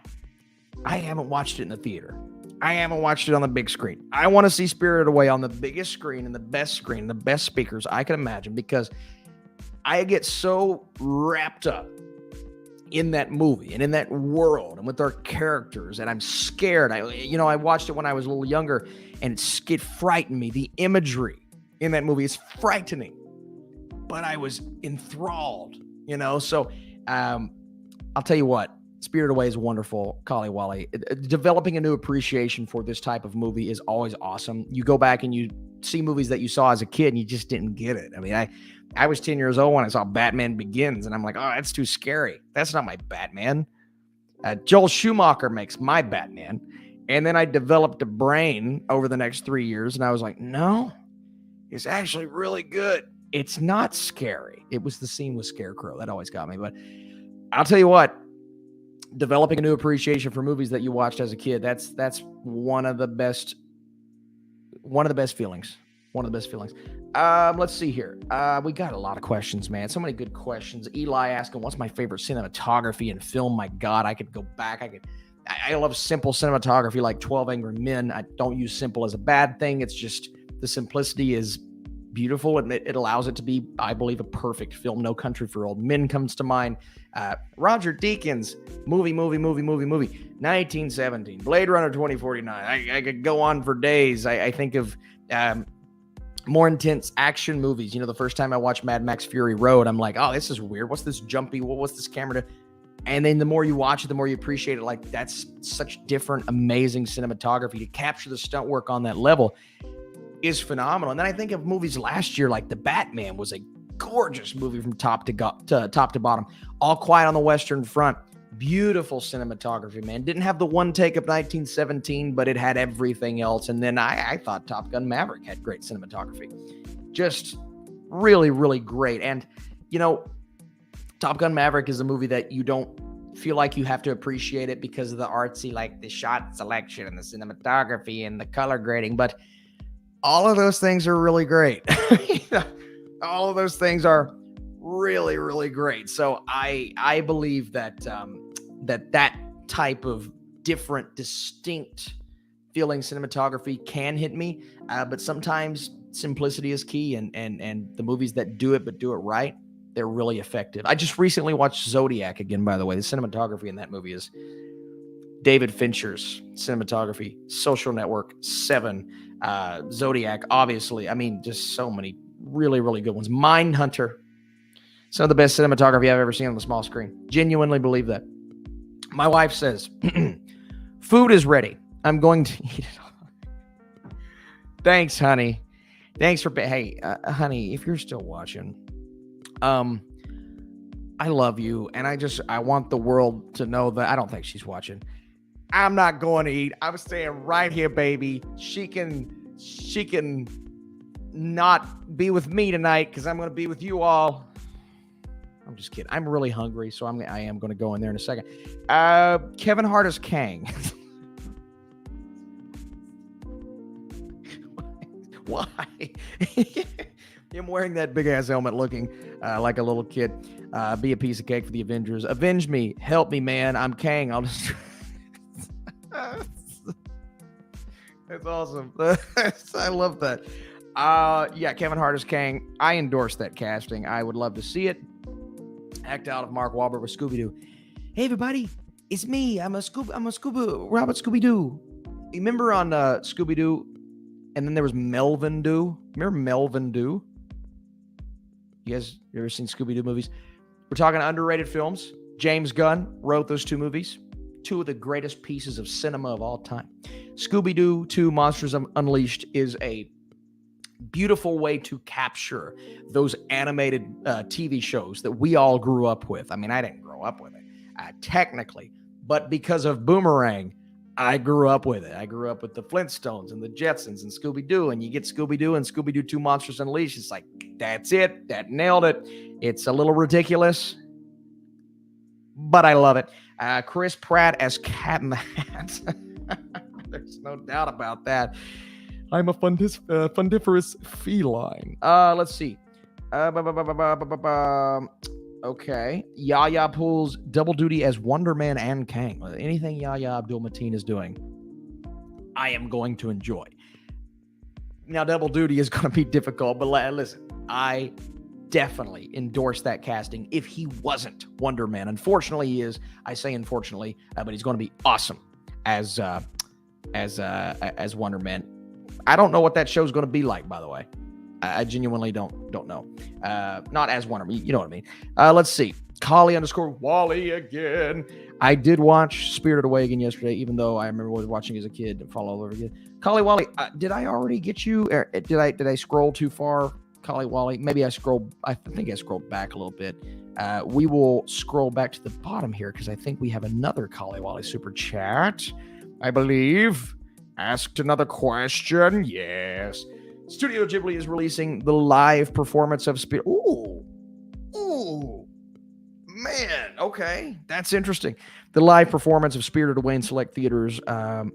I haven't watched it in the theater. I haven't watched it on the big screen. I want to see Spirited Away on the biggest screen and the best speakers I can imagine, because I get so wrapped up in that movie and in that world and with their characters, and I'm scared. I watched it when I was a little younger, and it frightened me. The imagery in that movie is frightening, but I was enthralled, So I'll tell you what, Spirited Away is wonderful, Collie Wally. Developing a new appreciation for this type of movie is always awesome. You go back and you see movies that you saw as a kid and you just didn't get it. I mean, I was 10 years old when I saw Batman Begins, and I'm like, oh, that's too scary. That's not my Batman. Joel Schumacher makes my Batman. And then I developed a brain over the next 3 years, and I was like, no, it's actually really good. It's not scary. It was the scene with Scarecrow. That always got me. But I'll tell you what, developing a new appreciation for movies that you watched as a kid, that's one of the best feelings. One of the best feelings. Let's see here. We got a lot of questions, man. So many good questions. Eli asking, what's my favorite cinematography and film? My God, I could go back. I love simple cinematography like 12 Angry Men. I don't use simple as a bad thing. It's just the simplicity is beautiful, and it allows it to be, I believe, a perfect film. No Country for Old Men comes to mind. Roger Deakins, movie, 1917, Blade Runner 2049. I could go on for days. I think of more intense action movies. The first time I watched Mad Max Fury Road, I'm like, oh, this is weird. What's this jumpy? What's this camera do? And then the more you watch it, the more you appreciate it. Like, that's such different, amazing cinematography. To capture the stunt work on that level is phenomenal. And then I think of movies last year, like The Batman was a gorgeous movie from top to bottom. All Quiet on the Western Front, beautiful cinematography, man. Didn't have the one take of 1917, but it had everything else. And then I thought Top Gun Maverick had great cinematography. Just really, really great. And, Top Gun Maverick is a movie that you don't feel like you have to appreciate it because of the artsy, like the shot selection and the cinematography and the color grading. But all of those things are really great. All of those things are really, really great. So I believe that that type of different, distinct feeling cinematography can hit me. But sometimes simplicity is key, and the movies that do it but do it right, they're really effective. I just recently watched Zodiac again, by the way. The cinematography in that movie is David Fincher's cinematography, Social Network, Seven, Zodiac, obviously. I mean, just so many really, really good ones. Mindhunter, some of the best cinematography I've ever seen on the small screen. Genuinely believe that. My wife says, food is ready. I'm going to eat it. Thanks, honey. Thanks for, hey, honey, if you're still watching, I love you. And I want the world to know that I don't think she's watching. I'm not going to eat. I'm staying right here, baby. She can not be with me tonight because I'm going to be with you all. I'm just kidding. I'm really hungry, so I am going to go in there in a second. Kevin Hart as Kang. Why? Him wearing that big ass helmet, looking like a little kid. Be a piece of cake for the Avengers. Avenge me. Help me, man. I'm Kang. I'll just. That's awesome. I love that. Yeah, Kevin Hart as Kang. I endorse that casting. I would love to see it. Act out of Mark Wahlberg with Scooby-Doo. Hey, everybody. It's me. I'm a Robert Scooby-Doo. You remember on Scooby-Doo? And then there was Melvin Doo. Remember Melvin Doo? You guys ever seen Scooby-Doo movies? We're talking underrated films. James Gunn wrote those two movies. Two of the greatest pieces of cinema of all time. Scooby-Doo 2 Monsters Unleashed is a beautiful way to capture those animated TV shows that we all grew up with. I mean, I didn't grow up with it, technically. But because of Boomerang, I grew up with it. I grew up with the Flintstones and the Jetsons and Scooby-Doo, and you get Scooby-Doo and Scooby-Doo 2 Monsters Unleashed. It's like, that's it. That nailed it. It's a little ridiculous, but I love it. Chris Pratt as Cat in the Hat. There's no doubt about that. I'm a fundiferous feline. Let's see. Okay. Yahya pulls double duty as Wonder Man and Kang. Anything Yahya Abdul-Mateen is doing, I am going to enjoy. Now, double duty is going to be difficult, but listen, I definitely endorse that casting if he wasn't Wonder Man. Unfortunately, he is. I say unfortunately, but he's going to be awesome as Wonder Man. I don't know what that show's going to be like, by the way. I genuinely don't know. Not as Wonder Man, you know what I mean. Let's see. Collie_Wally again. I did watch Spirited Away again yesterday, even though I remember watching as a kid and fall all over again. Collie Wally, did I already get you? Or did I scroll too far? Collie Wally. Maybe I think I scrolled back a little bit. We will scroll back to the bottom here because I think we have another Collie Wally super chat. I believe. Asked another question. Yes. Studio Ghibli is releasing the live performance of Spirit. Ooh, man. Okay, that's interesting. The live performance of Spirited Away in select theaters on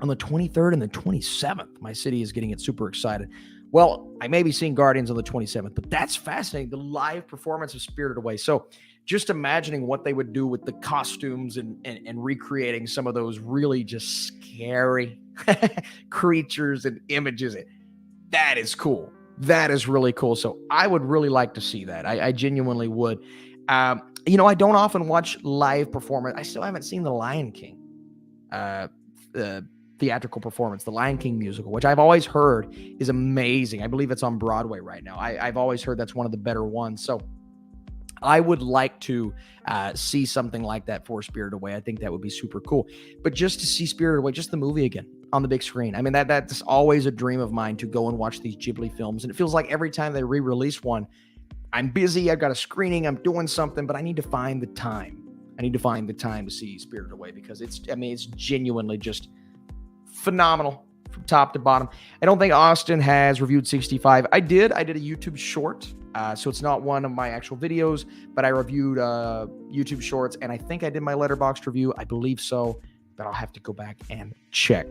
the 23rd and the 27th. My city is getting it super excited. Well, I may be seeing Guardians on the 27th, but that's fascinating. The live performance of Spirited Away. So just imagining what they would do with the costumes and recreating some of those really just scary creatures and images. That is cool. That is really cool. So I would really like to see that. I genuinely would. I don't often watch live performance. I still haven't seen The Lion King, the theatrical performance, The Lion King musical, which I've always heard is amazing. I believe it's on Broadway right now. I've always heard that's one of the better ones. So I would like to see something like that for Spirited Away. I think that would be super cool. But just to see Spirited Away, just the movie again on the big screen. I mean, that's always a dream of mine to go and watch these Ghibli films. And it feels like every time they re-release one, I'm busy, I've got a screening, I'm doing something, but I need to find the time. I need to find the time to see Spirited Away because it's genuinely just phenomenal from top to bottom. I don't think Austin has reviewed 65. I did a YouTube short. So it's not one of my actual videos, but I reviewed YouTube shorts, and I think I did my Letterboxd review. I believe so, but I'll have to go back and check.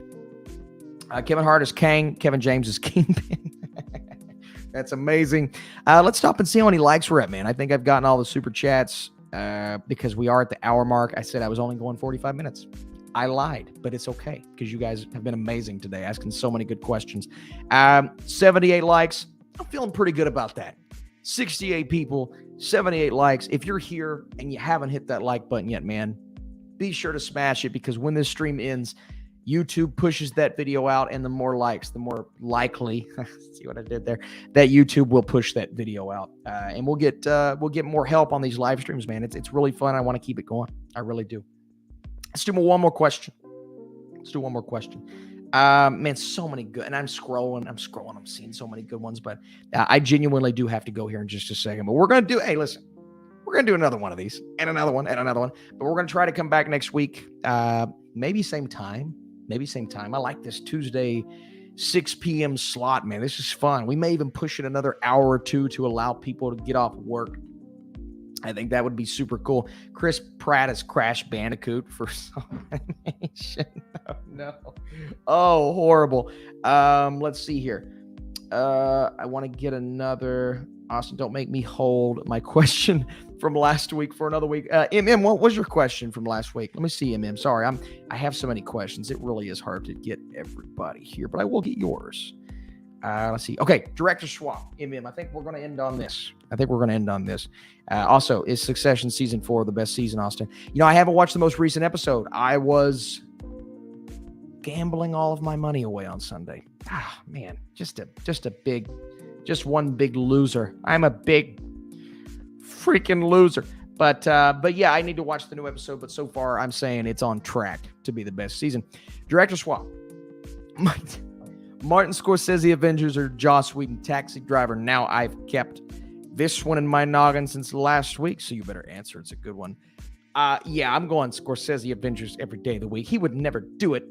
Kevin Hart is Kang. Kevin James is Kingpin. That's amazing. Let's stop and see how many likes we're at, man. I think I've gotten all the super chats because we are at the hour mark. I said I was only going 45 minutes. I lied, but it's okay because you guys have been amazing today, asking so many good questions. 78 likes. I'm feeling pretty good about that. 68 people, 78 likes. If you're here and you haven't hit that like button yet, man, be sure to smash it, because when this stream ends, YouTube pushes that video out, and the more likes, the more likely, see what I did there, that YouTube will push that video out, and we'll get more help on these live streams, man. It's really fun. I want to keep it going. I really do. Let's do one more question. Man, so many good, and I'm scrolling, I'm seeing so many good ones, but I genuinely do have to go here in just a second. But we're going to do, hey, listen, we're going to do another one of these, and another one, but we're going to try to come back next week, maybe same time. I like this Tuesday 6 p.m. slot, man. This is fun. We may even push it another hour or two to allow people to get off work. I think that would be super cool. Chris Pratt as Crash Bandicoot for some animation. Oh, no. Oh, horrible. Let's see here. I want to get another. Austin, don't make me hold my question from last week for another week. MM, what was your question from last week? Let me see, MM. Sorry, I have so many questions. It really is hard to get everybody here, but I will get yours. Let's see. Okay, Director Swap. MM, I think we're going to end on this. Also, is Succession Season 4 the best season, Austin? You know, I haven't watched the most recent episode. I was gambling all of my money away on Sunday. Ah, man, just one big loser. I'm a big freaking loser. But yeah, I need to watch the new episode. But so far, I'm saying it's on track to be the best season. Director Swap. Martin Scorsese Avengers or Joss Whedon Taxi Driver? Now, I've kept this one in my noggin since last week, so you better answer. It's a good one. Yeah, I'm going Scorsese Avengers every day of the week. He would never do it.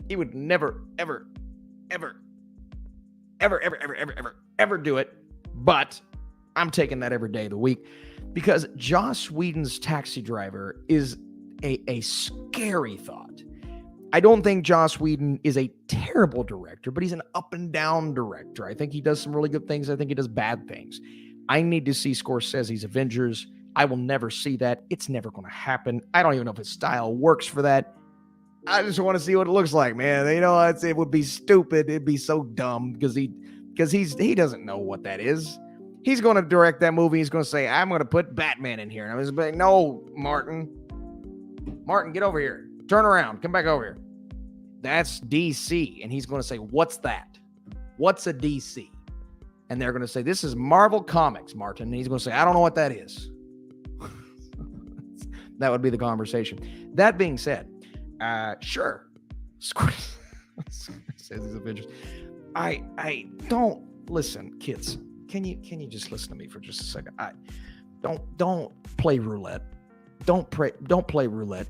He would never, ever do it. But I'm taking that every day of the week, because Joss Whedon's Taxi Driver is a scary thought. I don't think Joss Whedon is a terrible director, but he's an up and down director. I think he does some really good things. I think he does bad things. I need to see Scorsese's Avengers. I will never see that. It's never going to happen. I don't even know if his style works for that. I just want to see what it looks like, man. You know, it would be stupid. It'd be so dumb because he doesn't know what that is. He's going to direct that movie. He's going to say, I'm going to put Batman in here. And I was like, no, Martin, get over here. Turn around. Come back over here. That's DC. And he's going to say, what's that? What's a DC? And they're going to say, this is Marvel Comics, Martin. And he's going to say, I don't know what that is. That would be the conversation. That being said, sure. Scorsese's Avengers. I don't listen, kids. Can you just listen to me for just a second? Don't play roulette. Don't play roulette.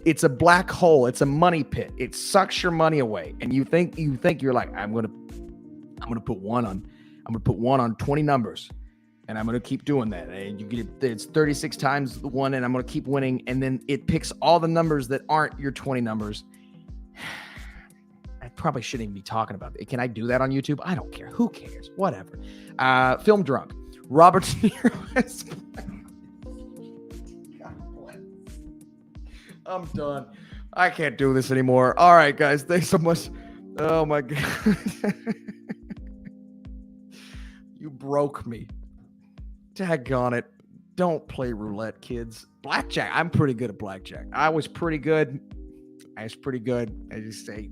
It's a black hole. It's a money pit. It sucks your money away. And you think you're like, I'm gonna put one on 20 numbers, and I'm gonna keep doing that. And you get it's 36 times the one, and I'm gonna keep winning. And then it picks all the numbers that aren't your 20 numbers. I probably shouldn't even be talking about it. Can I do that on YouTube? I don't care. Who cares? Whatever. Film drunk. Robert De Niro is I'm done. I can't do this anymore. All right, guys. Thanks so much. Oh, my God. You broke me. Daggone it. Don't play roulette, kids. Blackjack. I'm pretty good at blackjack. I was pretty good. I just say,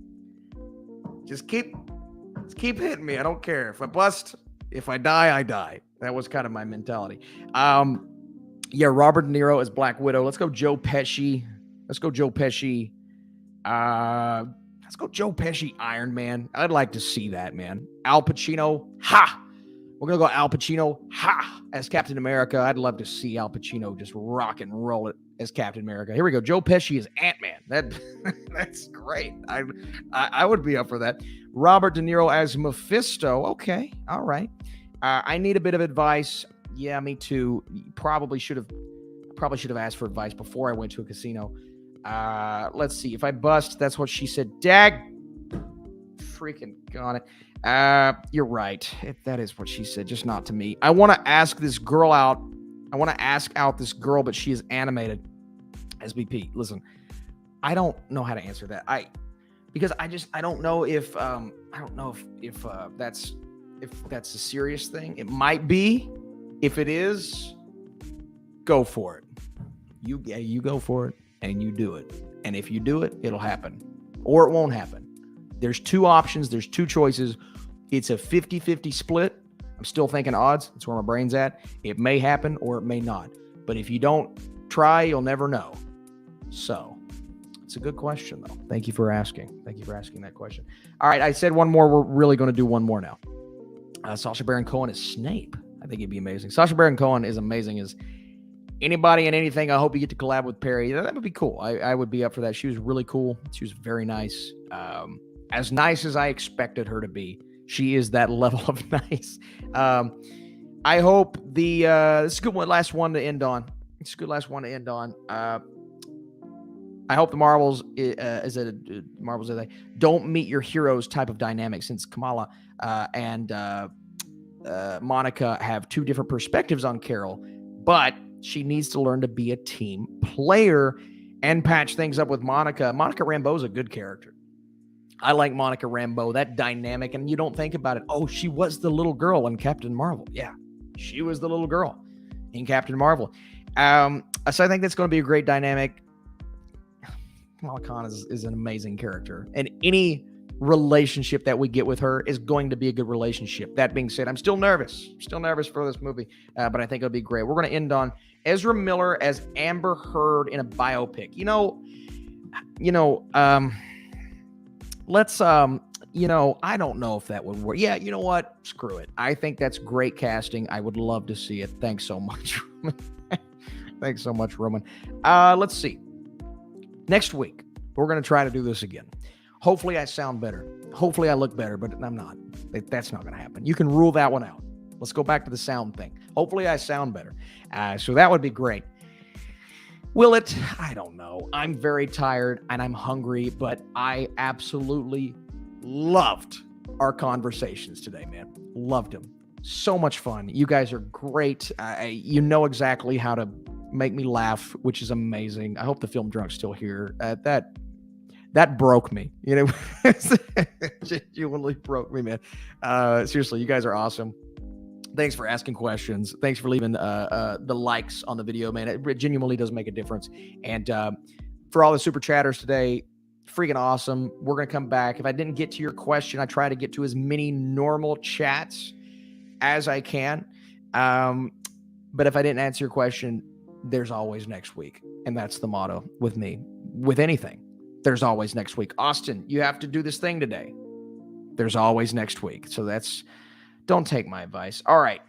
just keep hitting me. I don't care. If I bust, if I die, I die. That was kind of my mentality. Yeah, Robert De Niro as Black Widow. Let's go Joe Pesci. Let's go Joe Pesci, Iron Man. I'd like to see that, man. Al Pacino, ha! We're going to go Al Pacino, ha! As Captain America. I'd love to see Al Pacino just rock and roll it as Captain America. Here we go. Joe Pesci as Ant-Man. That's great. I would be up for that. Robert De Niro as Mephisto. Okay, all right. I need a bit of advice. Yeah, me too. Probably should have asked for advice before I went to a casino. Let's see. If I bust, that's what she said. Dag freaking got it. You're right. That is what she said, just not to me. I want to ask this girl out. I want to ask out this girl, but she is animated. SBP. Listen, I don't know how to answer that. Because I don't know if that's a serious thing. It might be. If it is, go for it. You go for it and you do it. And if you do it, it'll happen. Or it won't happen. There's two options. There's two choices. It's a 50-50 split. I'm still thinking odds. That's where my brain's at. It may happen or it may not. But if you don't try, you'll never know. So it's a good question, though. Thank you for asking. Thank you for asking that question. All right, I said one more. We're really going to do one more now. Sacha Baron Cohen is Snape. I think it'd be amazing. Sacha Baron Cohen is amazing as anybody and anything. I hope you get to collab with Perry. That would be cool. I would be up for that. She was really cool. She was very nice. As nice as I expected her to be. She is that level of nice. I hope this is a good one, last one to end on. It's a good last one to end on. I hope the Marvels don't meet your heroes type of dynamic, since Kamala and Monica have two different perspectives on Carol, but she needs to learn to be a team player and patch things up with Monica. Monica Rambeau's a good character. I like Monica Rambeau, that dynamic, and you don't think about it. Oh, she was the little girl in Captain Marvel. Yeah, she was the little girl in Captain Marvel. So I think that's going to be a great dynamic. Kamala Khan is an amazing character, and any relationship that we get with her is going to be a good relationship. That being said, I'm still nervous. For this movie, but I think it'll be great. We're going to end on Ezra Miller as Amber Heard in a biopic. Let's, I don't know if that would work. Yeah, you know what? Screw it. I think that's great casting. I would love to see it. Thanks so much. Thanks so much, Roman. Let's see. Next week, we're going to try to do this again. Hopefully I sound better. Hopefully I look better, but I'm not. That's not going to happen. You can rule that one out. Let's go back to the sound thing. Hopefully I sound better. So that would be great. Will it? I don't know. I'm very tired and I'm hungry, but I absolutely loved our conversations today, man. Loved them. So much fun. You guys are great. You know exactly how to make me laugh, which is amazing. I hope the film drunk's still here. That broke me. Genuinely broke me, man. Seriously, you guys are awesome. Thanks for asking questions. Thanks for leaving the likes on the video, man. It genuinely does make a difference. And for all the super chatters today, freaking awesome. We're going to come back. If I didn't get to your question, I try to get to as many normal chats as I can. But if I didn't answer your question, there's always next week. And that's the motto with me. With anything, there's always next week. Austin, you have to do this thing today. There's always next week. So don't take my advice. All right.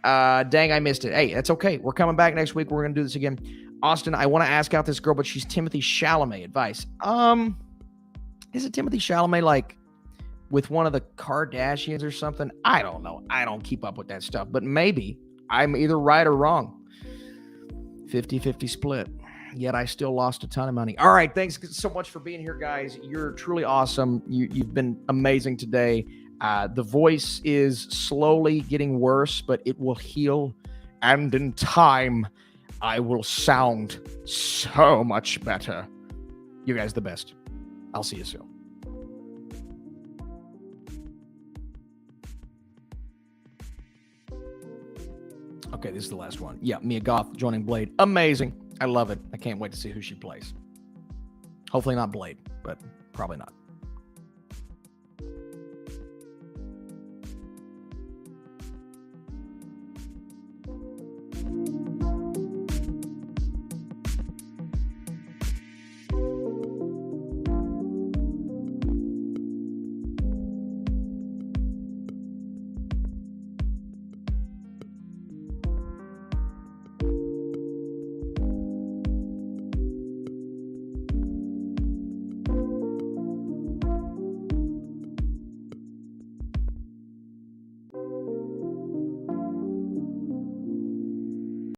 Dang, I missed it. Hey, that's okay. We're coming back next week. We're going to do this again. Austin, I want to ask out this girl, but she's Timothy Chalamet. Advice. Is it Timothy Chalamet like with one of the Kardashians or something? I don't know. I don't keep up with that stuff, but maybe I'm either right or wrong. 50-50 split. Yet I still lost a ton of money. All right. Thanks so much for being here, guys. You're truly awesome. You've been amazing today. The voice is slowly getting worse, but it will heal. And in time, I will sound so much better. You guys the best. I'll see you soon. Okay, this is the last one. Yeah, Mia Goth joining Blade. Amazing. I love it. I can't wait to see who she plays. Hopefully not Blade, but probably not.